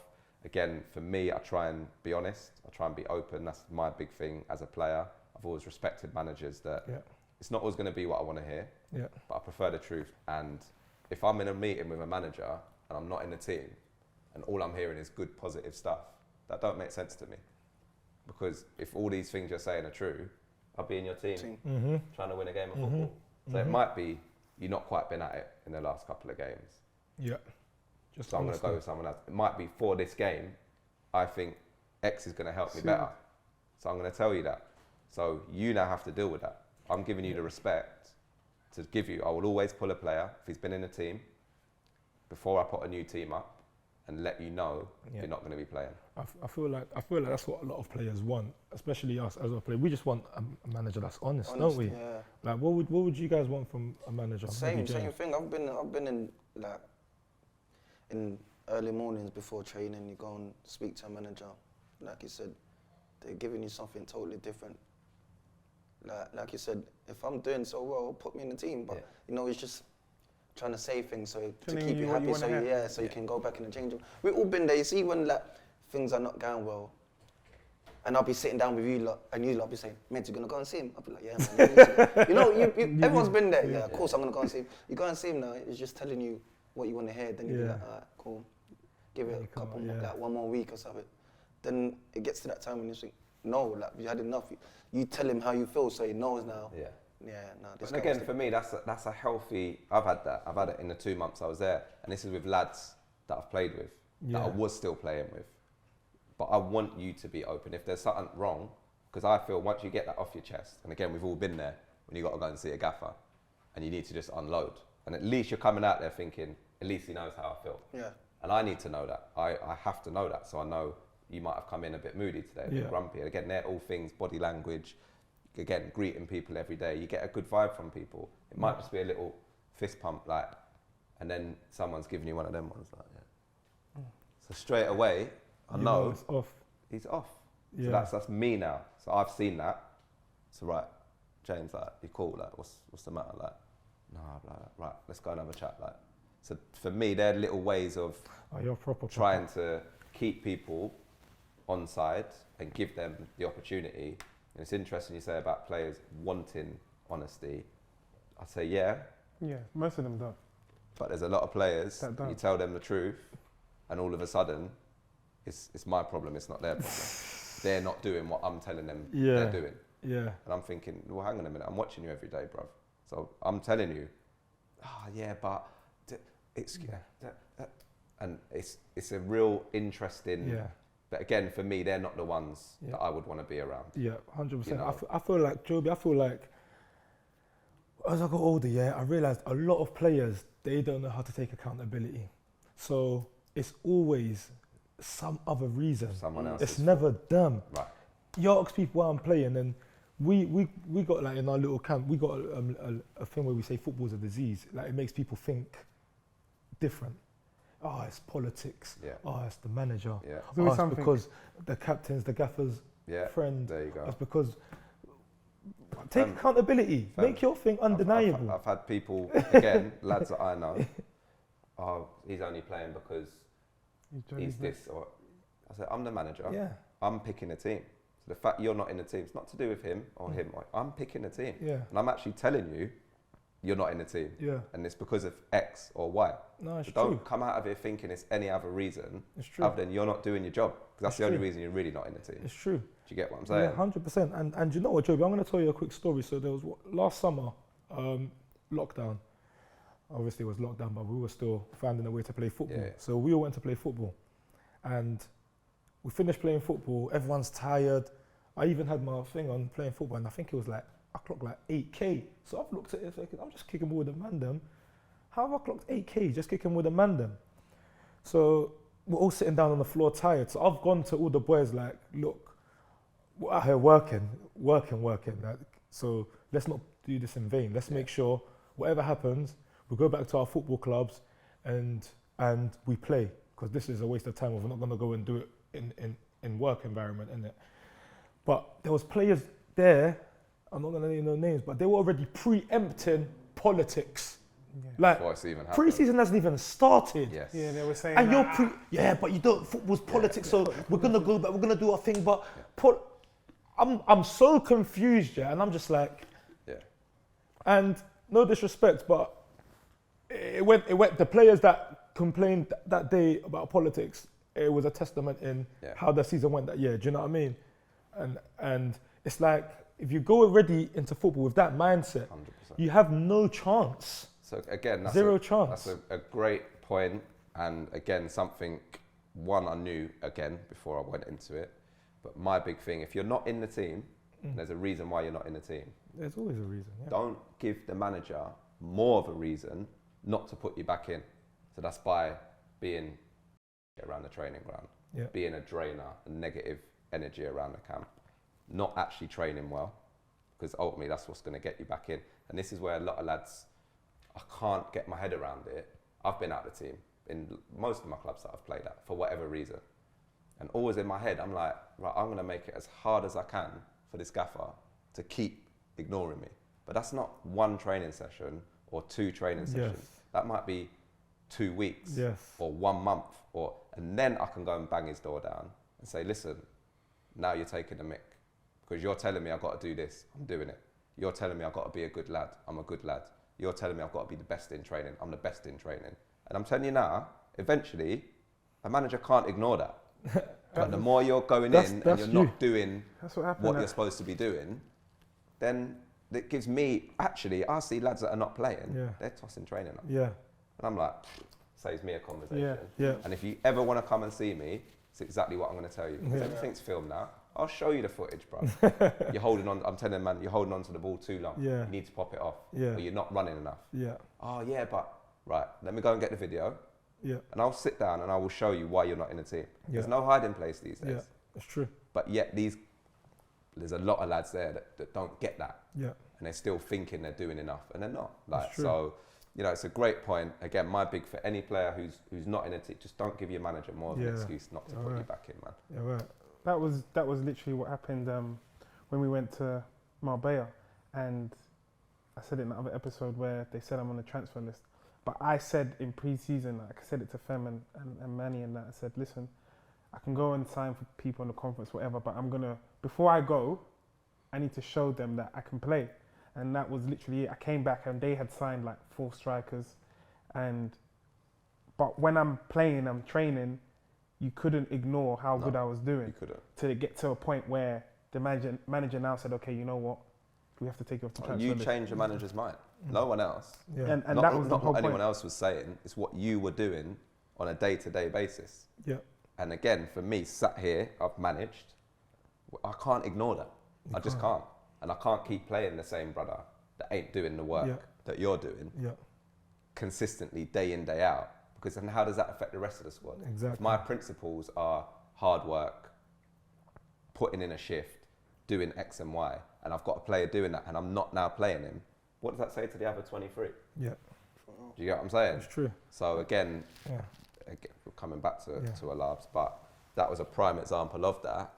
Again, for me, I try and be honest. I try and be open. That's my big thing as a player. I've always respected managers that it's not always going to be what I want to hear, but I prefer the truth. And if I'm in a meeting with a manager and I'm not in the team and all I'm hearing is good, positive stuff, that don't make sense to me. Because if all these things you're saying are true, I'll be in your team trying to win a game of football. So it might be you've not quite been at it in the last couple of games. Yeah. So I'm going to go with someone else. It might be for this game, I think X is going to help me better. So I'm going to tell you that. So you now have to deal with that. I'm giving you the respect to give you. I will always pull a player if he's been in a team before I put a new team up and let you know you're not going to be playing. I feel like that's what a lot of players want, especially us as a player. We just want a manager that's honest, don't we? Yeah. Like, what would you guys want from a manager? Same thing. I've been in like in early mornings before training. You go and speak to a manager, like you said, they're giving you something totally different. Like you said, if I'm doing so well, put me in the team. But you know, it's just trying to say things to keep you happy, so you can go back in the change room. We've all been there. You see when like things are not going well, and I'll be sitting down with you lot, and you lot be saying, "Meds, you gonna go and see him?" I'll be like, "Yeah, man." You know, everyone's been there. Yeah, of course I'm gonna go and see him. You go and see him now. It's just telling you what you want to hear. Then you be like, "Alright, cool." Give it a couple more, like 1 more week or something. Then it gets to that time when you think, "No, like you had enough." You tell him how you feel, so he knows now. Yeah. Yeah, no. And again, for me, that's a healthy. I've had that. I've had it in the 2 months I was there, and this is with lads that I've played with, that I was still playing with. But I want you to be open. If there's something wrong, because I feel once you get that off your chest, and again, we've all been there when you got to go and see a gaffer, and you need to just unload. And at least you're coming out there thinking, at least he knows how I feel. Yeah. And I need to know that. I have to know that, so I know you might have come in a bit moody today, a bit grumpy. And again, they're all things, body language. Again, greeting people every day, you get a good vibe from people. It might just be a little fist pump, like, and then someone's giving you one of them ones, like, So straight away, I know it's off. He's off. So that's me now. So I've seen that. So right, James, like, you cool? Like, what's the matter? Like, nah, like, right, let's go and have a chat. Like, so for me, they're little ways of you're proper trying to keep people on side and give them the opportunity. And it's interesting you say about players wanting honesty. I say yeah, Yeah, most of them don't. but there's a lot of players That don't. you tell them the truth, and all of a sudden, it's my problem. It's not their problem. They're not doing what I'm telling them they're doing. Yeah. And I'm thinking, well, hang on a minute. I'm watching you every day, bruv. So I'm telling you, yeah, but it's and it's a real interesting. Yeah. But again, for me, they're not the ones that I would want to be around. Yeah, 100%. You know? I feel like, Jobi, I feel like as I got older, I realised a lot of players, they don't know how to take accountability. So it's always some other reason. Someone else. It's never them. Right. You ask people why I'm playing, and we got like in our little camp, we got a thing where we say football's a disease. Like it makes people think different. Oh, it's politics. Yeah. Oh, it's the manager. Yeah. Oh, it's something. because the captain's the gaffer's Yeah. friend. There you go. That's because take accountability. Make your thing undeniable. I've had people, again, lads that I know, oh, he's only playing because he's this. Or I said, I'm the manager. Yeah. I'm picking a team. So the fact you're not in the team, it's not to do with him or him. I'm picking a team. Yeah. And I'm actually telling you, you're not in the team. Yeah. And it's because of X or Y. No, it's So true. don't come out of here thinking it's any other reason It's true. other than you're not doing your job. Because that's It's the only true. reason you're really not in the team. It's true. Do you get what I'm saying? Yeah, 100%. And you know what, Jobi, I'm going to tell you a quick story. So there was last summer, lockdown. Obviously it was lockdown, but we were still finding a way to play football. Yeah. So we all went to play football. And we finished playing football. Everyone's tired. I even had my thing on playing football, and I think it was like, I clocked like 8K. So I've looked at it thinking, I'm just kicking with a man them. How have I clocked 8K just kicking with a man them? So we're all sitting down on the floor tired. So I've gone to all the boys like, look, we're out here working. Like, so let's not do this in vain. Let's make sure whatever happens, we go back to our football clubs and we play. Because this is a waste of time. We're not going to go and do it in work environment, innit? But there was players there, I'm not going to name no names, but they were already preempting politics. Yeah. Like, Before it's even happened. pre-season hasn't even started. Yes. Yeah, they were saying. And that, you're but you don't, football's politics, so we're going to go back, we're going to do our thing, but I'm so confused, and I'm just like, Yeah. and no disrespect, but it went, the players that complained that day about politics, it was a testament in how the season went that year, do you know what I mean? And it's like, if you go already into football with that mindset, 100%. you have no chance. So again, that's Zero chance. That's a great point, and again, something I knew again before I went into it. But my big thing, if you're not in the team, there's a reason why you're not in the team. There's always a reason. Yeah. Don't give the manager more of a reason not to put you back in. So that's by being around the training ground, being a drainer, a negative energy around the camp, not actually training well, because ultimately that's what's going to get you back in. And this is where a lot of lads, I can't get my head around it. I've been out of the team in most of my clubs that I've played at for whatever reason. And always in my head, I'm like, right, I'm going to make it as hard as I can for this gaffer to keep ignoring me. But that's not one training session or two training sessions. That might be 2 weeks or 1 month, and then I can go and bang his door down and say, listen, now you're taking the mick because you're telling me I've got to do this, I'm doing it. You're telling me I've got to be a good lad, I'm a good lad. You're telling me I've got to be the best in training, I'm the best in training. And I'm telling you now, eventually, a manager can't ignore that. But the more you're going in and you're not doing what you're supposed to be doing, then it gives me, actually, I see lads that are not playing, they're tossing training up. Yeah. And I'm like, saves me a conversation. Yeah. And if you ever want to come and see me, it's exactly what I'm going to tell you. Because everything's filmed now. I'll show you the footage, bro. You're holding on, I'm telling man, you're holding on to the ball too long. Yeah. You need to pop it off. Yeah. Or you're not running enough. Yeah. Oh, yeah, but, right, let me go and get the video. Yeah. And I'll sit down and I will show you why you're not in the team. There's no hiding place these days. Yeah, that's true. But yet there's a lot of lads there that don't get that. Yeah. And they're still thinking they're doing enough and they're not. Like, That's true. so, you know, it's a great point. Again, my big for any player who's not in a team, just don't give your manager more of an excuse not to put you back in, man. Yeah, right. That was literally what happened when we went to Marbella, and I said it in another episode where they said I'm on the transfer list. But I said in pre-season, like I said it to Fem and Manny and that, I said, listen, I can go and sign for people in the conference, whatever, but before I go, I need to show them that I can play. And that was literally it. I came back and they had signed like 4 strikers. But when I'm playing, I'm training, you couldn't ignore how good I was doing. You couldn't. To get to a point where the manager now said, okay, you know what? We have to take you off the transfer You list. change your manager's mind. No one else. Yeah. And not that was the not whole what anyone point. else was saying. It's what you were doing on a day-to-day basis. Yeah. And again, for me, sat here, I've managed. I can't ignore that. I just can't. And I can't keep playing the same brother that ain't doing the work that you're doing consistently day in, day out. Because then how does that affect the rest of the squad? Exactly. If my principles are hard work, putting in a shift, doing X and Y, and I've got a player doing that and I'm not now playing him, what does that say to the other 23? Yeah. Do you get what I'm saying? It's true. So again, we're coming back to Alab's, but that was a prime example of that.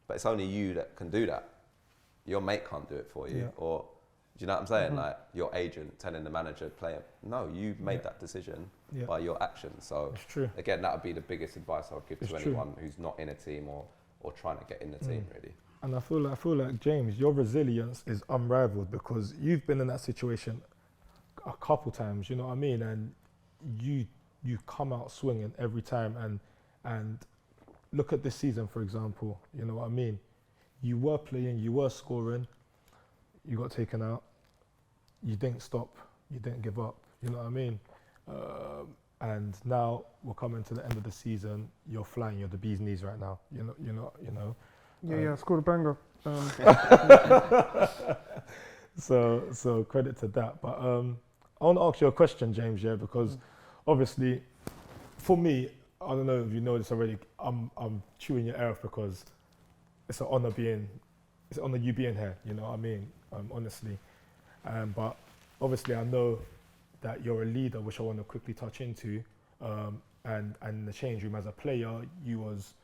But it's only you that can do that. Your mate can't do it for you. Or, do you know what I'm saying? Like your agent telling the manager, player, no, you made that decision by your actions. So It's true. again, that would be the biggest advice I would give It's to true. anyone who's not in a team or trying to get in the team, really. And I feel like James, your resilience is unrivaled because you've been in that situation a couple times, you know what I mean? And you come out swinging every time. And look at this season, for example, you know what I mean? You were playing, you were scoring, you got taken out, you didn't stop, you didn't give up, you know what I mean? And now we're coming to the end of the season, you're flying, you're the bee's knees right now, you know. Yeah, I scored a banger. So credit to that. But I want to ask you a question, James, because obviously, for me, I don't know if you know this already, I'm chewing your ear off because it's an honor you being here, you know what I mean, honestly. But obviously I know that you're a leader, which I want to quickly touch into, and in the change room as a player, you was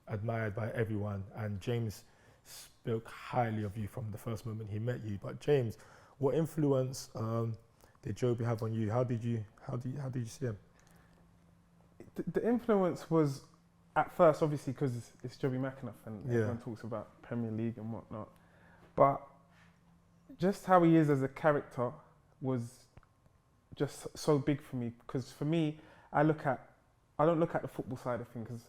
admired by everyone, and James spoke highly of you from the first moment he met you. But James, what influence did Jobi have on you? How did you see him? The influence was at first, obviously, because it's Jobi McAnuff and everyone talks about Premier League and whatnot. But just how he is as a character was just so big for me. Because for me, I don't look at the football side of things. Because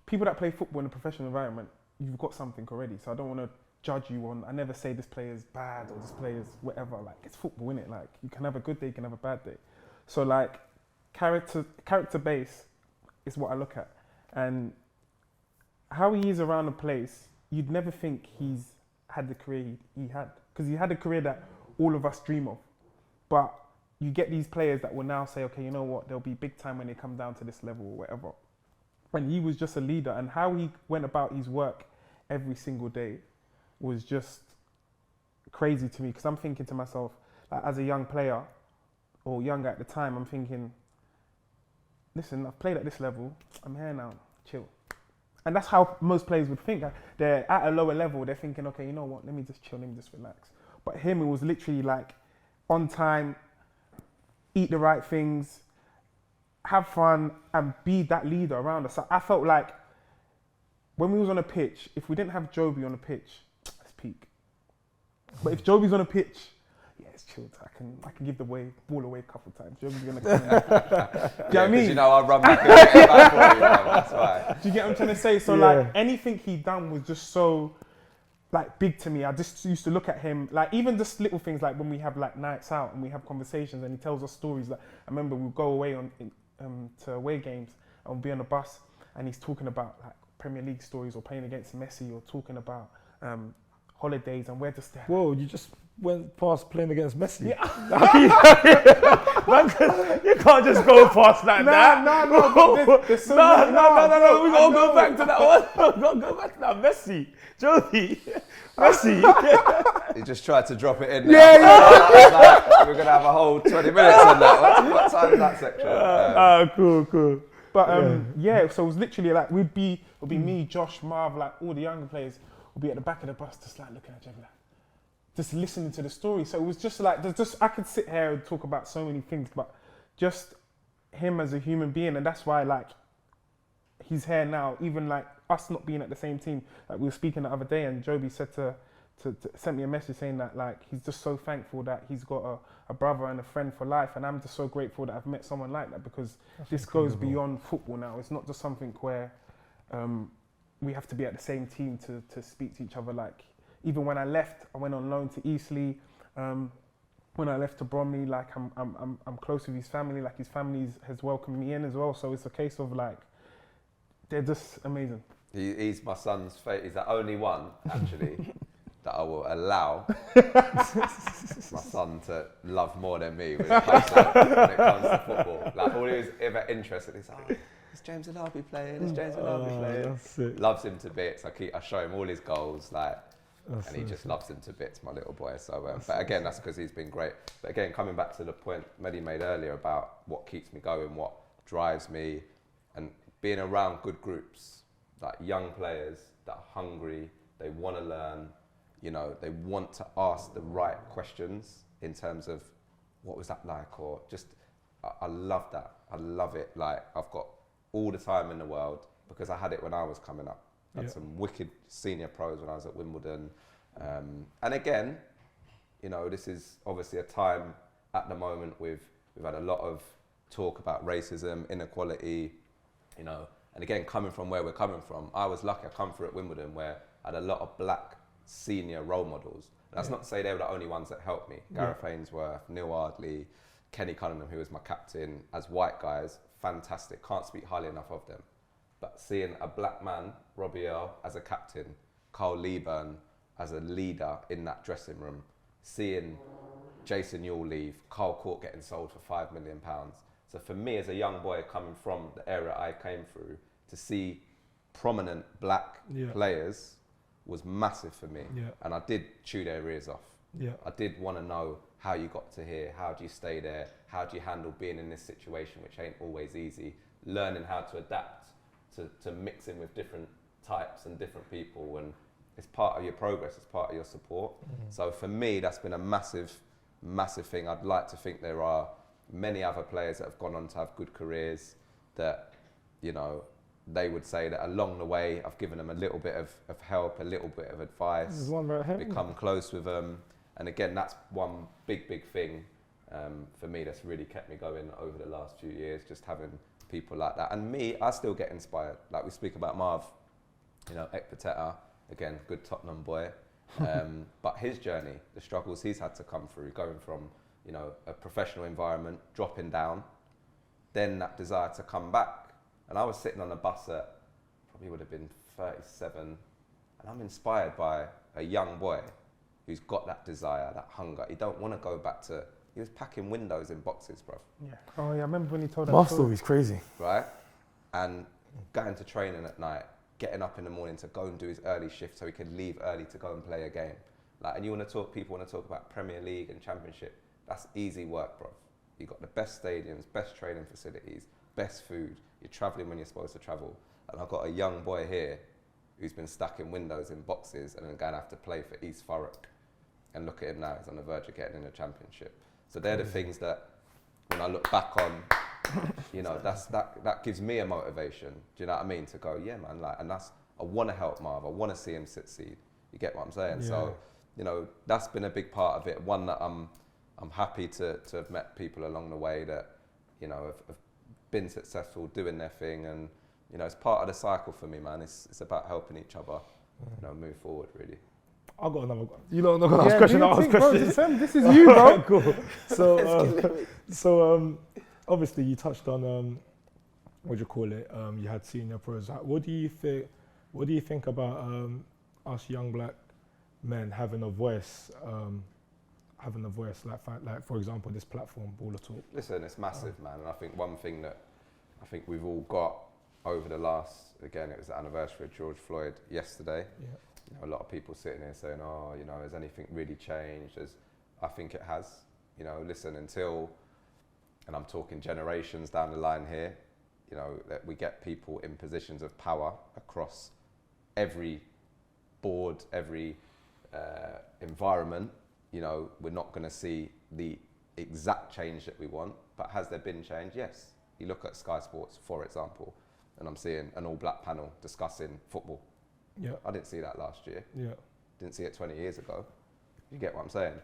people that play football in a professional environment, you've got something already. So I don't want to judge you on. I never say this player is bad or this player is whatever. Like, it's football, innit? Like, you can have a good day, you can have a bad day. So like, character base is what I look at. And how he is around the place, you'd never think he's had the career he had. Because he had a career that all of us dream of. But you get these players that will now say, okay, you know what, they'll be big time when they come down to this level or whatever. And he was just a leader. And how he went about his work every single day was just crazy to me. Because I'm thinking to myself, like, as a young player, or younger at the time, I'm thinking, listen, I've played at this level, I'm here now, chill. And that's how most players would think. They're at a lower level, they're thinking, okay, you know what, let me just chill, let me just relax. But him, it was literally like, on time, eat the right things, have fun, and be that leader around us. So I felt like, when we was on a pitch, if we didn't have Jobi on the pitch, that's peak. But if Jobi's on a pitch, yeah, it's chilled. I can give the ball away a couple of times. Jobi's gonna come in. Do you know what I mean? You know, I'll run back and get it back for you, man. That's why. Do you get what I'm trying to say? So like, anything he done was just so like big to me. I just used to look at him, like even just little things, like when we have like nights out and we have conversations and he tells us stories. Like I remember we'll go away to away games and we'll be on the bus and he's talking about like Premier League stories or playing against Messi or talking about holidays, and we're just there. Whoa, you just went past playing against Messi. Yeah. You can't just go past like that. No. There's so many- No. We gotta go back to that one. We gotta go back to that Messi. Jobi. Messi. He just tried to drop it in there. Yeah. We're going to have a whole 20 minutes on that. What time is that section? Cool. But so it was literally like it'll be me, Josh, Marv, like all the younger players will be at the back of the bus just like looking at each other, like, just listening to the story. So it was just like, I could sit here and talk about so many things, but just him as a human being. And that's why, like, he's here now. Even like us not being at the same team. Like we were speaking the other day, and Jobi said to sent me a message saying that like he's just so thankful that he's got a brother and a friend for life, and I'm just so grateful that I've met someone like that, because this goes beyond football now. It's not just something where we have to be at the same team to speak to each other. Like even when I left, I went on loan to Eastleigh. When I left to Bromley, like I'm close with his family. Like his family has welcomed me in as well. So it's a case of like they're just amazing. He's my son's favourite. He's the only one actually that I will allow my son to love more than me when it comes to football. Like all he was ever interested in is, oh, is James Alabi playing? Is James Alabi playing? Loves him to bits. I show him all his goals, like, and he just loves him to bits, my little boy. So, but again, that's because he's been great. But again, coming back to the point Medy made earlier about what keeps me going, what drives me, and being around good groups, like young players that are hungry, they want to learn. You know, they want to ask the right questions in terms of what was that like, or just, I love that. I love it. Like, I've got all the time in the world because I had it when I was coming up. I had some wicked senior pros when I was at Wimbledon. And again, you know, this is obviously a time at the moment we've had a lot of talk about racism, inequality, you know, and again, coming from where we're coming from, I was lucky. I come through at Wimbledon where I had a lot of black senior role models. And that's not to say they were the only ones that helped me. Gareth Ainsworth, Neil Ardley, Kenny Cunningham, who was my captain, as white guys, fantastic. Can't speak highly enough of them. But seeing a black man, Robbie Earl, as a captain, Carl Leaburn as a leader in that dressing room, seeing Jason Yule leave, Carl Court getting sold for £5 million. So for me as a young boy coming from the area I came through, to see prominent black players was massive for me. And I did chew their ears off. I did want to know how you got to here, how do you stay there, how do you handle being in this situation, which ain't always easy, learning how to adapt to mixing with different types and different people, and it's part of your progress, it's part of your support. So for me, that's been a massive, massive thing. I'd like to think there are many other players that have gone on to have good careers that, you know, they would say that along the way, I've given them a little bit of help, a little bit of advice, There's one right here. become close with them. And again, that's one big, big thing for me that's really kept me going over the last few years, just having people like that. And me, I still get inspired. Like we speak about Marv, you know, Ep2, again, good Tottenham boy. But his journey, the struggles he's had to come through, going from, you know, a professional environment, dropping down, then that desire to come back. And I was sitting on a bus at, probably would have been 37, and I'm inspired by a young boy who's got that desire, that hunger. He don't want to go back to, he was packing windows in boxes, bro. Yeah. Oh yeah, I remember when he told that My story. story's crazy. Right? And going to training at night, getting up in the morning to go and do his early shift so he could leave early to go and play a game. Like, and you want to talk, people want to talk about Premier League and Championship. That's easy work, bro. You've got the best stadiums, best training facilities, best food. You're travelling when you're supposed to travel. And I've got a young boy here who's been stuck in windows in boxes and then going to have to play for East Thurrock. And look at him now, he's on the verge of getting in a championship. So they're the things that, when I look back on, you know, that gives me a motivation. Do you know what I mean? To go, yeah, man, like, and that's, I want to help Marv. I want to see him succeed. You get what I'm saying? Yeah. So, you know, that's been a big part of it. One that I'm happy to have met people along the way that, you know, have been successful doing their thing, and you know, it's part of the cycle for me, man. It's about helping each other, you know, move forward, really. I've got another one. You know, I'm not going to ask question. I'll ask Bro, question. this is you, bro. Cool. So, obviously, you touched on what do you call it? You had senior pros. What do you think? What do you think about us young black men having a voice? Like for example, this platform, Baller Talk. Listen, it's massive, man. And I think one thing that I think we've all got over the last, again, it was the anniversary of George Floyd yesterday. Yeah. You know, a lot of people sitting here saying, oh, you know, has anything really changed? I think it has. You know, listen, until, and I'm talking generations down the line here, you know, that we get people in positions of power across every board, every environment, you know, we're not going to see the exact change that we want, but has there been change? Yes. You look at Skysports, for example, and I'm seeing an all-black panel discussing football. Yeah. I didn't see that last year. Yeah. Didn't see it 20 years ago. You get what I'm saying?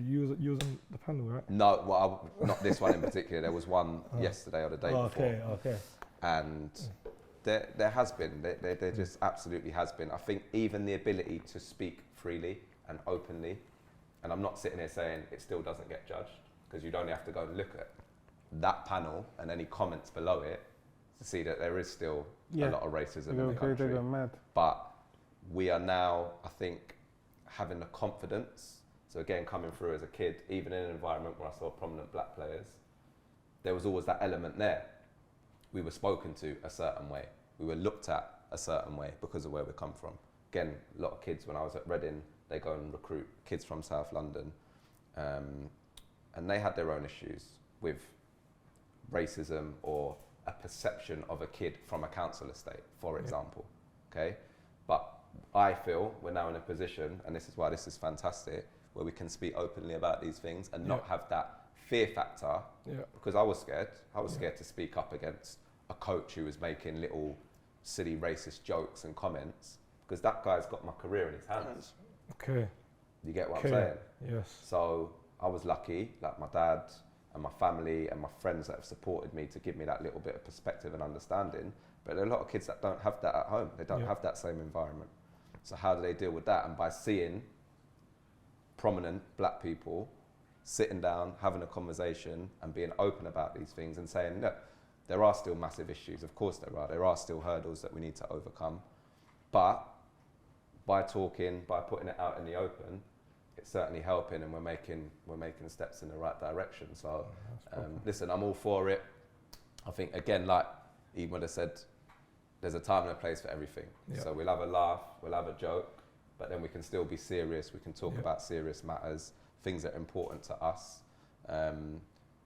You was on the panel, right? No, well, not this one in particular. There was one yesterday or the day before. Okay. And there has been, there just absolutely has been. I think even the ability to speak freely and openly, and I'm not sitting here saying it still doesn't get judged, because you'd only have to go and look at that panel and any comments below it to see that there is still a lot of racism in the country. They go mad. But we are now, I think, having the confidence. So again, coming through as a kid, even in an environment where I saw prominent black players, there was always that element there. We were spoken to a certain way. We were looked at a certain way because of where we come from. Again, a lot of kids, when I was at Reading, they go and recruit kids from South London. And they had their own issues with racism or a perception of a kid from a council estate, for example, okay? But I feel we're now in a position, and this is why this is fantastic, where we can speak openly about these things and not have that fear factor, because I was scared. I was scared to speak up against a coach who was making little silly racist jokes and comments, because that guy's got my career in his hands. Okay. You get what I'm saying? Yes. So I was lucky, like my dad and my family and my friends that have supported me to give me that little bit of perspective and understanding. But there are a lot of kids that don't have that at home. They don't have that same environment. So how do they deal with that? And by seeing prominent black people sitting down, having a conversation and being open about these things and saying, look, there are still massive issues. Of course there are. There are still hurdles that we need to overcome. But by talking, by putting it out in the open, it's certainly helping, and we're making steps in the right direction. So listen, I'm all for it. I think, again, like he would have said, there's a time and a place for everything. So we'll have a laugh, we'll have a joke, but then we can still be serious. We can talk about serious matters, things that are important to us. And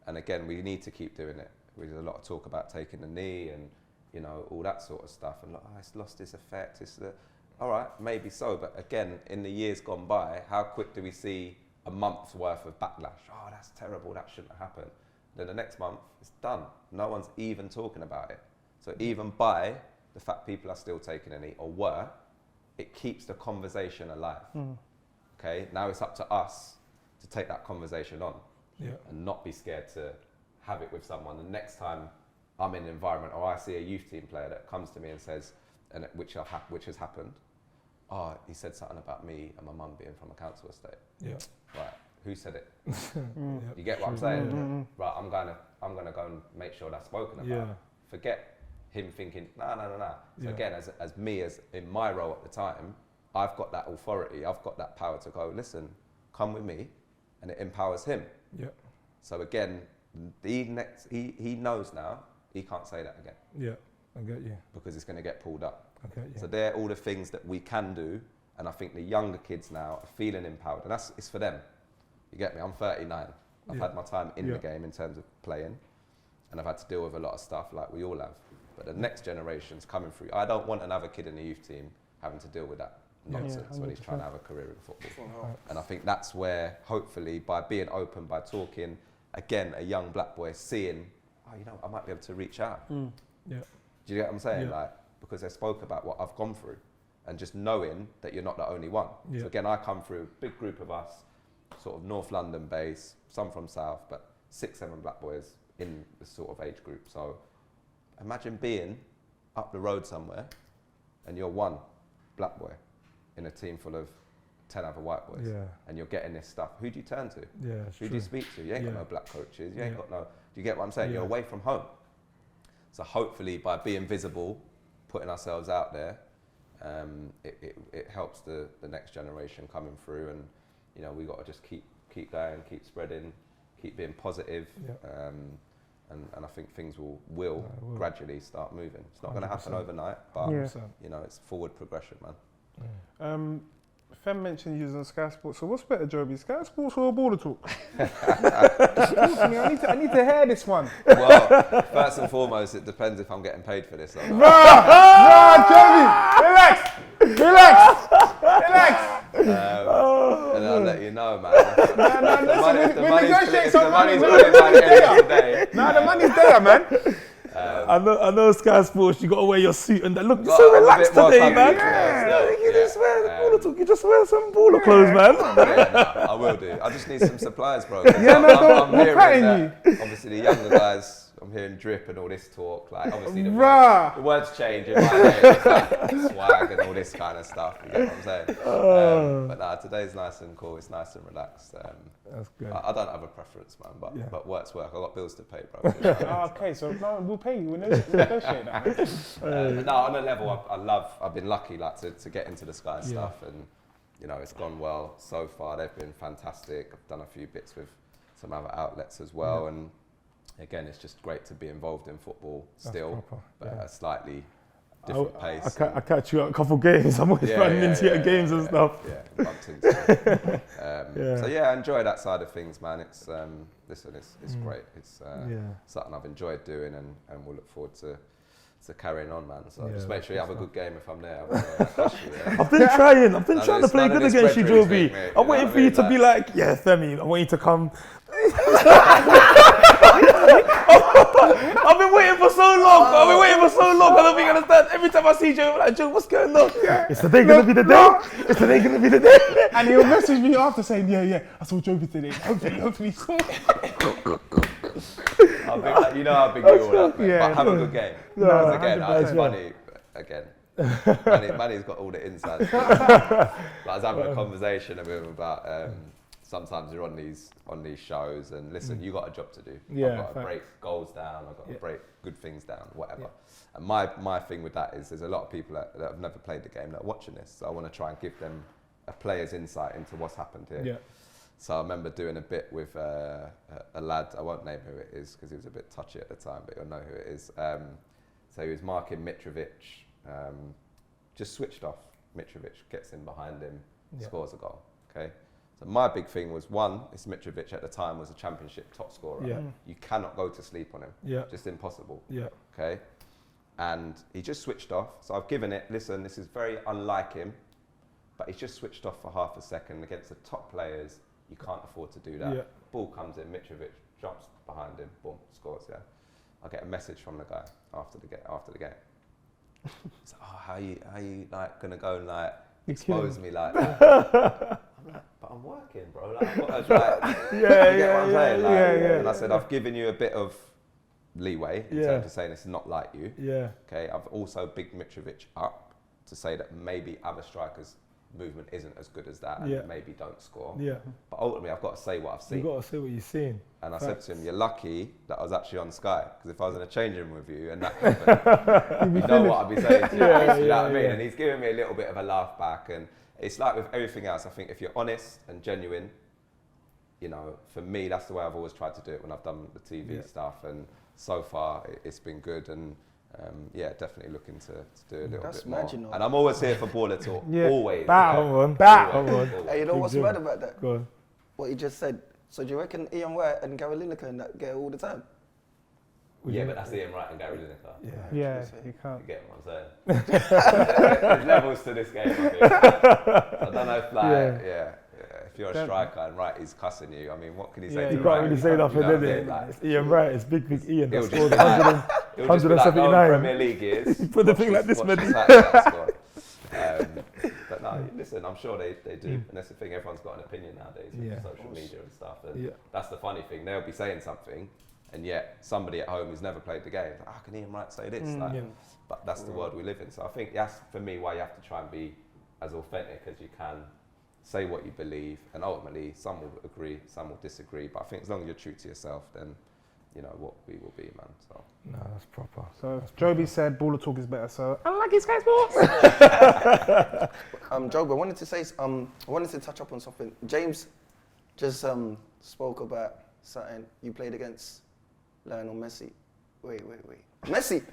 again, we need to keep doing it. There's a lot of talk about taking the knee and, you know, all that sort of stuff. And it's lost its effect. All right, maybe so. But again, in the years gone by, how quick do we see a month's worth of backlash? Oh, that's terrible. That shouldn't have happened. Then the next month, it's done. No one's even talking about it. So even by the fact people are still taking a knee, or were, it keeps the conversation alive. Okay, now it's up to us to take that conversation on and not be scared to have it with someone. The next time I'm in an environment or I see a youth team player that comes to me and says, which has happened, oh, he said something about me and my mum being from a council estate. Right, who said it? You get what I'm saying? Right, I'm gonna go and make sure that's spoken about. Forget him thinking, nah. So again, as me, as in my role at the time, I've got that authority, I've got that power to go, listen, come with me, and it empowers him. So again, he knows now he can't say that again. I get you. Because it's going to get pulled up. I get you. So they're all the things that we can do, and I think the younger kids now are feeling empowered, and it's for them. You get me? I'm 39. I've had my time in the game in terms of playing, and I've had to deal with a lot of stuff like we all have. But the next generation's coming through. I don't want another kid in the youth team having to deal with that nonsense when he's trying to have a career in football. And I think that's where, hopefully, by being open, by talking, again, a young black boy seeing, oh, you know, I might be able to reach out. Do you get what I'm saying? Like, because they spoke about what I've gone through, and just knowing that you're not the only one. So again, I come through a big group of us, sort of North London based, some from South, but 6, 7 black boys in this sort of age group. So imagine being up the road somewhere and you're one black boy in a team full of 10 other white boys, and you're getting this stuff. Who do you turn to? Who do you speak to? You ain't got no black coaches. You ain't got no. Do you get what I'm saying? You're away from home. So hopefully, by being visible, putting ourselves out there, it helps the next generation coming through. And you know, we got to just keep going, keep spreading, keep being positive. And I think things will gradually start moving. It's not going to happen overnight, but you know, it's forward progression, man. Fem mentioned using Skysports. So what's better, Jobi? Skysports or Baller Talk? Talk to me. I need to hear this one. Well, first and foremost, it depends if I'm getting paid for this or not. Nah, Jobi, relax. And I'll let you know, man. We negotiate some money. The money's good by the end of the day. Nah, the money's there, man. I know Skysports, you got to wear your suit and that. Look, you're Got so a relaxed bit more today, man. comfy, You just wear you just wear some baller clothes, man. Yeah, no, I will do. I just need some supplies, bro. Yeah, no, I'm we're hearing patting that, obviously the younger guys, I'm hearing drip and all this talk. Like obviously the Rah. words change in my head. It's like swag and all this kind of stuff. You get what I'm saying? But nah, today's nice and cool. It's nice and relaxed. That's good. I don't have a preference, man. But work's work. I got bills to pay, bro. Okay, so no, we'll pay you. We'll negotiate that. No, on a level, I've been lucky, like to get into the Sky stuff, and you know, it's gone well so far. They've been fantastic. I've done a few bits with some other outlets as well, and again, it's just great to be involved in football still, but at a slightly different pace. I catch you at a couple games. I'm always running into you at games and stuff. Yeah, bumped into it. So yeah, I enjoy that side of things, man. It's listen, it's great. It's something I've enjoyed doing, and we'll look forward to carrying on, man. So just make sure you have a good game if I'm there. I've been trying to play good against you, Jobi. I'm waiting for you to be like, yeah, Femi, I want you to come. I've been waiting for so long. I don't think you understand. Every time I see Joe, I'm like, Joe, what's going on? Is today going to be the day? Is today going to be the day? And he'll message me after saying, yeah, I saw Jobi today. Hopefully. I'll be like, you know how big you all up, mate. Yeah. But have a good game. No, Again, it's 100%. funny. Again, Manny's got all the insights. Like, I was having a conversation with him about sometimes you're on these shows and listen, you got a job to do. Yeah, I've got to break goals down. I've got to break good things down, whatever. And my thing with that is there's a lot of people that have never played the game that are watching this. So I want to try and give them a player's insight into what's happened here. Yeah. So I remember doing a bit with a lad, I won't name who it is because he was a bit touchy at the time, but you'll know who it is. So he was marking Mitrovic, just switched off. Mitrovic gets in behind him, scores a goal, okay? So my big thing was, one, it's Mitrovic at the time was a championship top scorer. Yeah. You cannot go to sleep on him. Yeah. Just impossible. Yeah. Okay? And he just switched off. So I've given it, listen, this is very unlike him, but he's just switched off for half a second against the top players. You can't afford to do that. Yeah. Ball comes in, Mitrovic jumps behind him, boom, scores, yeah. I get a message from the guy after the game. He's like, oh, how you like gonna go and like expose me like that? I'm like, but I'm working, bro. Like, I was like, you get what I'm saying? Like, and I said, I've given you a bit of leeway in terms of saying it's not like you. Yeah. Okay, I've also bigged Mitrovic up to say that maybe other strikers' movement isn't as good as that and maybe don't score. Yeah. But ultimately, I've got to say what I've seen. You've got to say what you've seen. And I said to him, you're lucky that I was actually on Sky, because if I was in a changing room with you and that happened, you know what I'd be saying to you. You know what I mean? And he's giving me a little bit of a laugh back. And it's like with everything else, I think if you're honest and genuine, you know, for me, that's the way I've always tried to do it when I've done the TV stuff. And so far, it's been good. And definitely looking to do a little bit more. Marginal. And I'm always here for baller talk, always. Come on. Hey, you know what's mad about that? Go on. What he just said. So do you reckon Ian Wright and Gary Lineker and that get it all the time? Yeah, but that's Ian Wright and Gary Lineker. Yeah, you can't. You get what I'm saying? There's levels to this game, I think. I don't know if if you're a striker and Wright is cussing you, I mean, what can he say to You Wright? can't really say nothing, You know did what I it? mean? Like, It's Ian Wright, it's big Ian that he'll scored just be like, 179. Premier League years. Put the thing like this, watch Medy. that score. But no, listen, I'm sure they do. And that's the thing, everyone's got an opinion nowadays with social media and stuff. And that's the funny thing, they'll be saying something, and yet somebody at home who's never played the game, how can Ian Wright say this? But that's the world we live in. So I think that's, for me, why you have to try and be as authentic as you can. Say what you believe, and ultimately some will agree, some will disagree. But I think as long as you're true to yourself, then you know what we will be, man. So No, that's proper. So Jobi said baller talk is better. So I like his Skysports. Jobi, I wanted to say, I wanted to touch up on something. James just spoke about something. You played against Lionel Messi. Wait. Messi.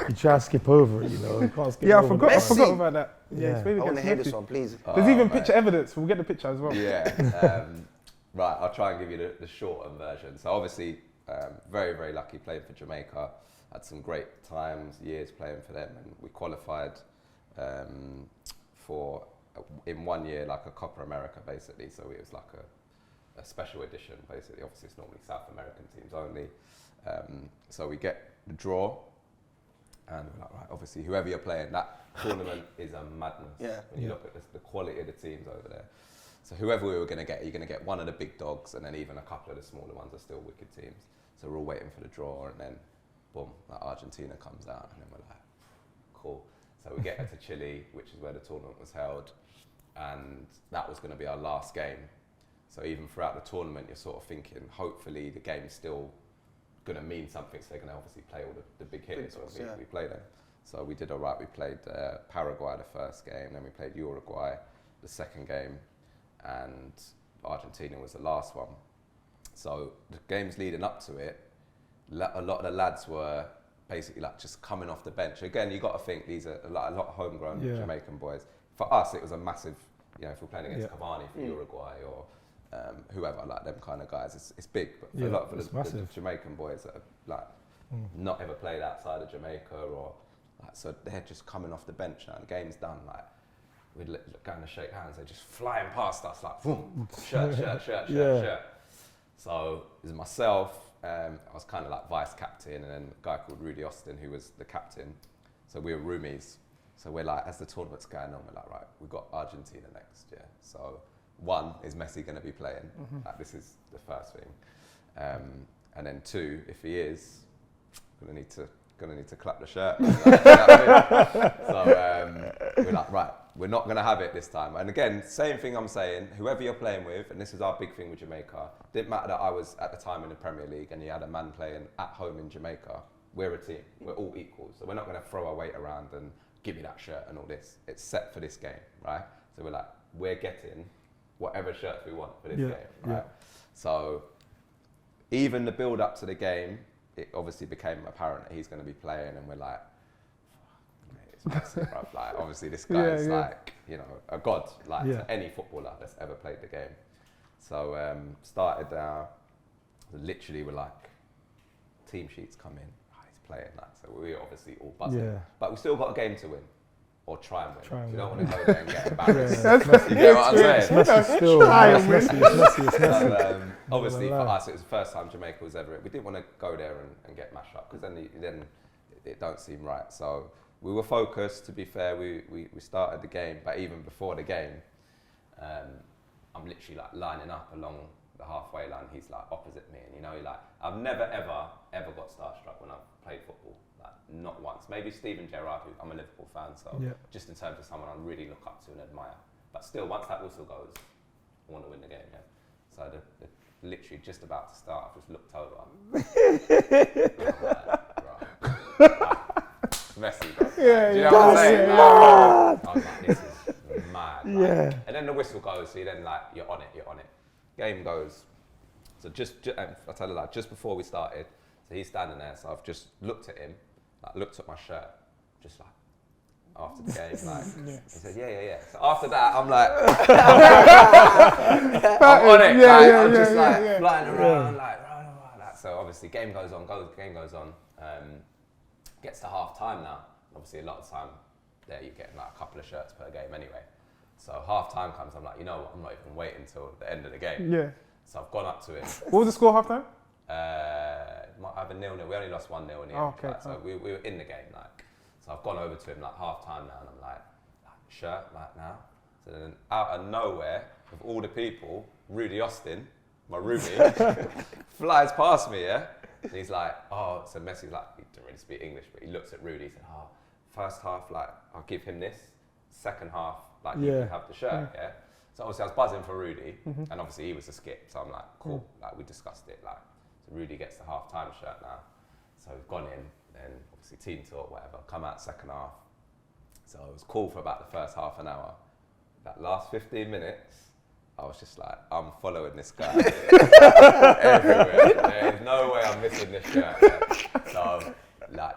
You try to skip over it, you know. You can't skip Yeah, I over forgot. that. I forgot about that. Yeah, it's I maybe want to against hear Messi. this one, please. There's even picture evidence. We'll get the picture as well. yeah. Right, I'll try and give you the shorter version. So obviously, very, very lucky playing for Jamaica. Had some great times, years playing for them, and we qualified for, in 1 year, like a Copa America, basically. So it was like a special edition, basically. Obviously, it's normally South American teams only. So we get the draw, and we're like, right, obviously, whoever you're playing, that tournament is a madness. Yeah. When you look at the quality of the teams over there. So whoever we were going to get, you're going to get one of the big dogs, and then even a couple of the smaller ones are still wicked teams. So we're all waiting for the draw, and then, boom, like Argentina comes out, and then we're like, cool. So we get to Chile, which is where the tournament was held, and that was going to be our last game. So even throughout the tournament, you're sort of thinking, hopefully the game's still going to mean something, so they're going to obviously play all the big hitters when we play them. So we did all right. We played Paraguay the first game, then we played Uruguay the second game, and Argentina was the last one. So the games leading up to it, a lot of the lads were basically like just coming off the bench. Again, you got to think these are a lot of homegrown Jamaican boys. For us, it was a massive, if we're playing against Cavani for Uruguay or whoever, like them kind of guys, it's big. But for a lot of the Jamaican boys that have like not ever played outside of Jamaica or like, so they're just coming off the bench now. The game's done, like we'd go and shake hands, they're just flying past us like boom, shirt. So it was myself. I was kind of like vice captain, and then a guy called Rudy Austin, who was the captain. So we were roomies. So we're like, as the tournament's going on, we're like, right, we've got Argentina next, So one, is Messi going to be playing? Like, this is the first thing. And then two, if he is, gonna need to clap the shirt. So we're like, right, we're not going to have it this time. And again, same thing I'm saying, whoever you're playing with, and this is our big thing with Jamaica, didn't matter that I was at the time in the Premier League and you had a man playing at home in Jamaica, we're a team, we're all equals. So we're not going to throw our weight around and give me that shirt and all this. It's set for this game, right? So we're like, we're getting whatever shirts we want for this game, right? So even the build up to the game, it obviously became apparent that he's going to be playing, and we're like, it's Messi, bruv. Like, obviously this guy is like, a god, like to any footballer that's ever played the game. So started there, literally we're like, team sheets come in, he's playing that. So we were obviously all buzzing, but we still got a game to win. Or try and win. You don't want to go there and get embarrassed. You get what I'm saying? Messi still. It's Messi. Obviously for us, it was the first time Jamaica was ever. We didn't want to go there and get mashed up because then it don't seem right. So we were focused. To be fair, we started the game, but even before the game, I'm literally like lining up along the halfway line. He's like opposite me, and I've never ever got starstruck when I've played football. Not once. Maybe Steven Gerrard, who I'm a Liverpool fan, so just in terms of someone I really look up to and admire. But still, once that whistle goes, I want to win the game, So literally just about to start, I just looked over. It's Messi, bro. Do you know what I'm saying? I was like, this is mad. And then the whistle goes, so you're on it. Game goes. So I'll tell you that, just before we started, so he's standing there, so I've just looked at him, looked at my shirt, just like, after the game, he said, yeah. So after that, I'm like, I'm on it, I'm just flying around, like. So obviously, game goes on, gets to half time now. Obviously, a lot of time there, you're getting like a couple of shirts per game anyway. So half time comes, I'm like, you know what, I'm not even waiting until the end of the game. So I've gone up to him. What was the score half time? Might have a 0-0. We only lost 1-0 in the end. So we were in the game, So I've gone over to him half time now, and I'm like shirt, now. So then out of nowhere, of all the people, Rudy Austin, my roomie, flies past me, And he's like, so Messi's he didn't really speak English, but he looks at Rudy, he said, first half, I'll give him this. Second half, you can have the shirt, So obviously I was buzzing for Rudy, and obviously he was a skip, so I'm like, cool, we discussed it, So Rudy gets the half-time shirt now. So we've gone in, then obviously team talk, whatever, come out second half. So it was cool for about the first half an hour. That last 15 minutes, I was just like, I'm following this guy everywhere. There is no way I'm missing this shirt. So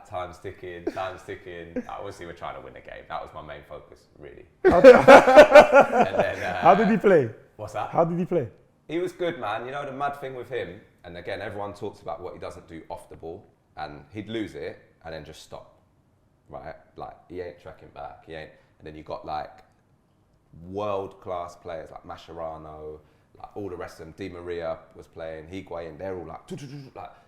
time's ticking. Obviously we're trying to win the game. That was my main focus, really. And then, how did he play? What's that? How did he play? He was good, man. The mad thing with him, and again, everyone talks about what he doesn't do off the ball, and he'd lose it and then just stop, right? He ain't tracking back, and then you got world-class players like Mascherano, like all the rest of them, Di Maria was playing, Higuain, they're all like,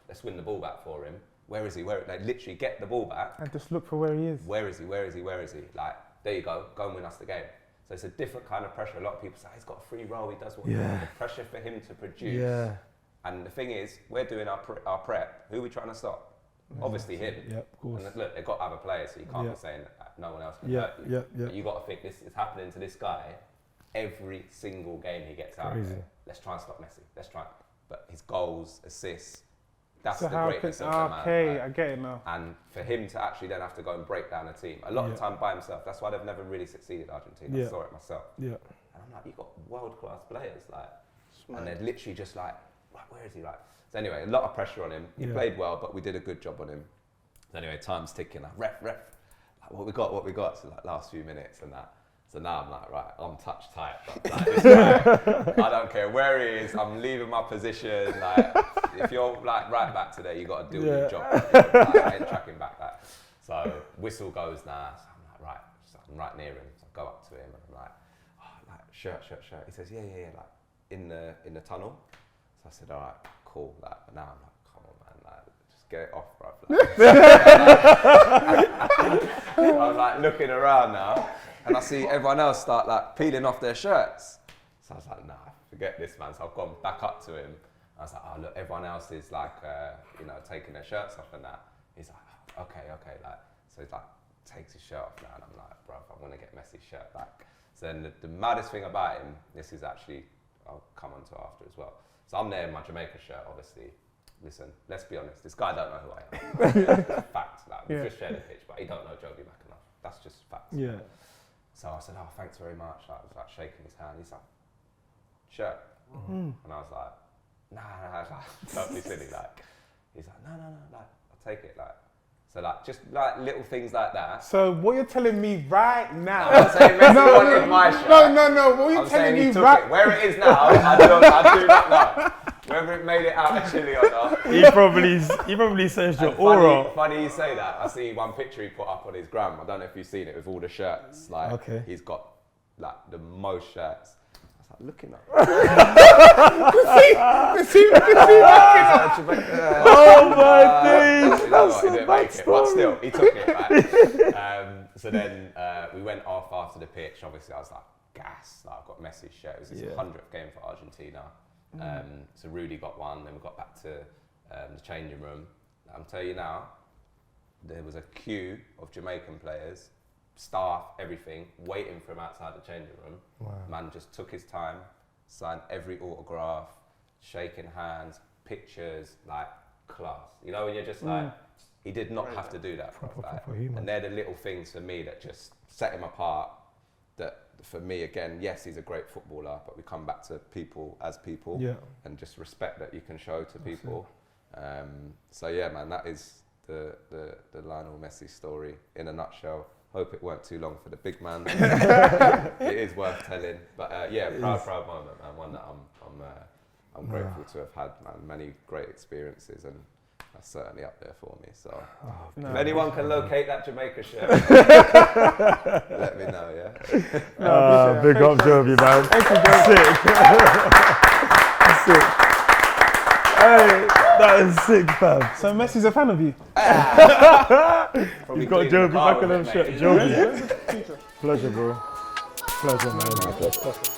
let's win the ball back for him. Where is he? They literally get the ball back. And just look for where he is. Where is he? Like, there you go and win us the game. So it's a different kind of pressure. A lot of people say, he's got a free role, he does what he wants. The pressure for him to produce. Yeah. And the thing is, we're doing our prep. Who are we trying to stop? Obviously him. Yeah, of course. And look, they've got other players, so you can't be saying that no one else can hurt you. But you got to think this is happening to this guy every single game he gets out of it. Let's try and stop Messi. Let's try. But his goals, assists, that's the greatness of the man. Okay, I get it now. And for him to actually then have to go and break down a team, a lot of the time by himself, that's why they've never really succeeded, Argentina. I saw it myself. Yeah. And I'm like, you've got world-class players, like, and they're literally just like, where is he? Like, so anyway, a lot of pressure on him. He played well, but we did a good job on him. So anyway, time's ticking. Like, ref, like, what we got? So like last few minutes and that. So now I'm like, right, I'm touch tight. Like, this guy, I don't care where he is. I'm leaving my position. Like, if you're like right back today, you got to do your job. Like, I ain't tracking back that. So whistle goes now. So I'm like, right. So I'm right near him. So I go up to him and I'm like, shirt. He says, yeah. Like in the tunnel. So I said, all right, cool. Like, but now I'm like, come on, man. Like, just get it off, bro. Like, I'm like looking around now. And I see everyone else start like peeling off their shirts. So I was like, nah, forget this, man. So I've gone back up to him. I was like, oh, look, everyone else is like, taking their shirts off and that. He's like, okay. Like, so he's like, takes his shirt off now. And I'm like, bro, I want to get Messi's shirt back. So then the maddest thing about him, this is actually, I'll come on to after as well. So I'm there in my Jamaica shirt, obviously. Listen, let's be honest, this guy don't know who I am. Facts, like, we've just shared the pitch, but he don't know Jobi McAnuff. That's just facts. Yeah. So I said, oh, thanks very much. I was like shaking his hand. He's like, shirt. And I was like, nah, like, totally silly. Like, he's like, no, like, I'll take it. Like, so like, just like little things like that. So what you're telling me right now? I'm not saying Messi wanted my shirt. No. What you're telling me right? Where it is now, I do not know. Whether it made it out of Chile or not. He probably says your aura. Funny you say that. I see one picture he put up on his gram. I don't know if you've seen it with all the shirts. Like, he's got like the most shirts. I was like looking at. Oh my days! He didn't make it, but still, he took it. Right? So then we went off after the pitch. Obviously, I was like gassed. Like, I've got Messi's shirt. It was his 100th game for Argentina. So Rudy got one, then we got back to the changing room. I'm telling you now, there was a queue of Jamaican players, staff, everything, waiting for him outside the changing room. Wow. Man just took his time, signed every autograph, shaking hands, pictures, like class. You know, when you're just like, he did not have to do that. And they're the little things for me that just set him apart. That for me, again, yes, he's a great footballer, but we come back to people as people and just respect that you can show to people. So yeah, man, that is the Lionel Messi story in a nutshell. Hope it weren't too long for the big man. It is worth telling, but proud moment, man. One that I'm grateful to have had, man. Many great experiences, and that's certainly up there for me. So if anyone can locate that Jamaica shirt, let me know, yeah? Big up Jobi, man. Thank you, Jobi. Sick. Hey, that is sick, fam. So Messi's a fan of you? You've got Jobi McAnuff shirt. Jobi. Pleasure, bro. Pleasure, man.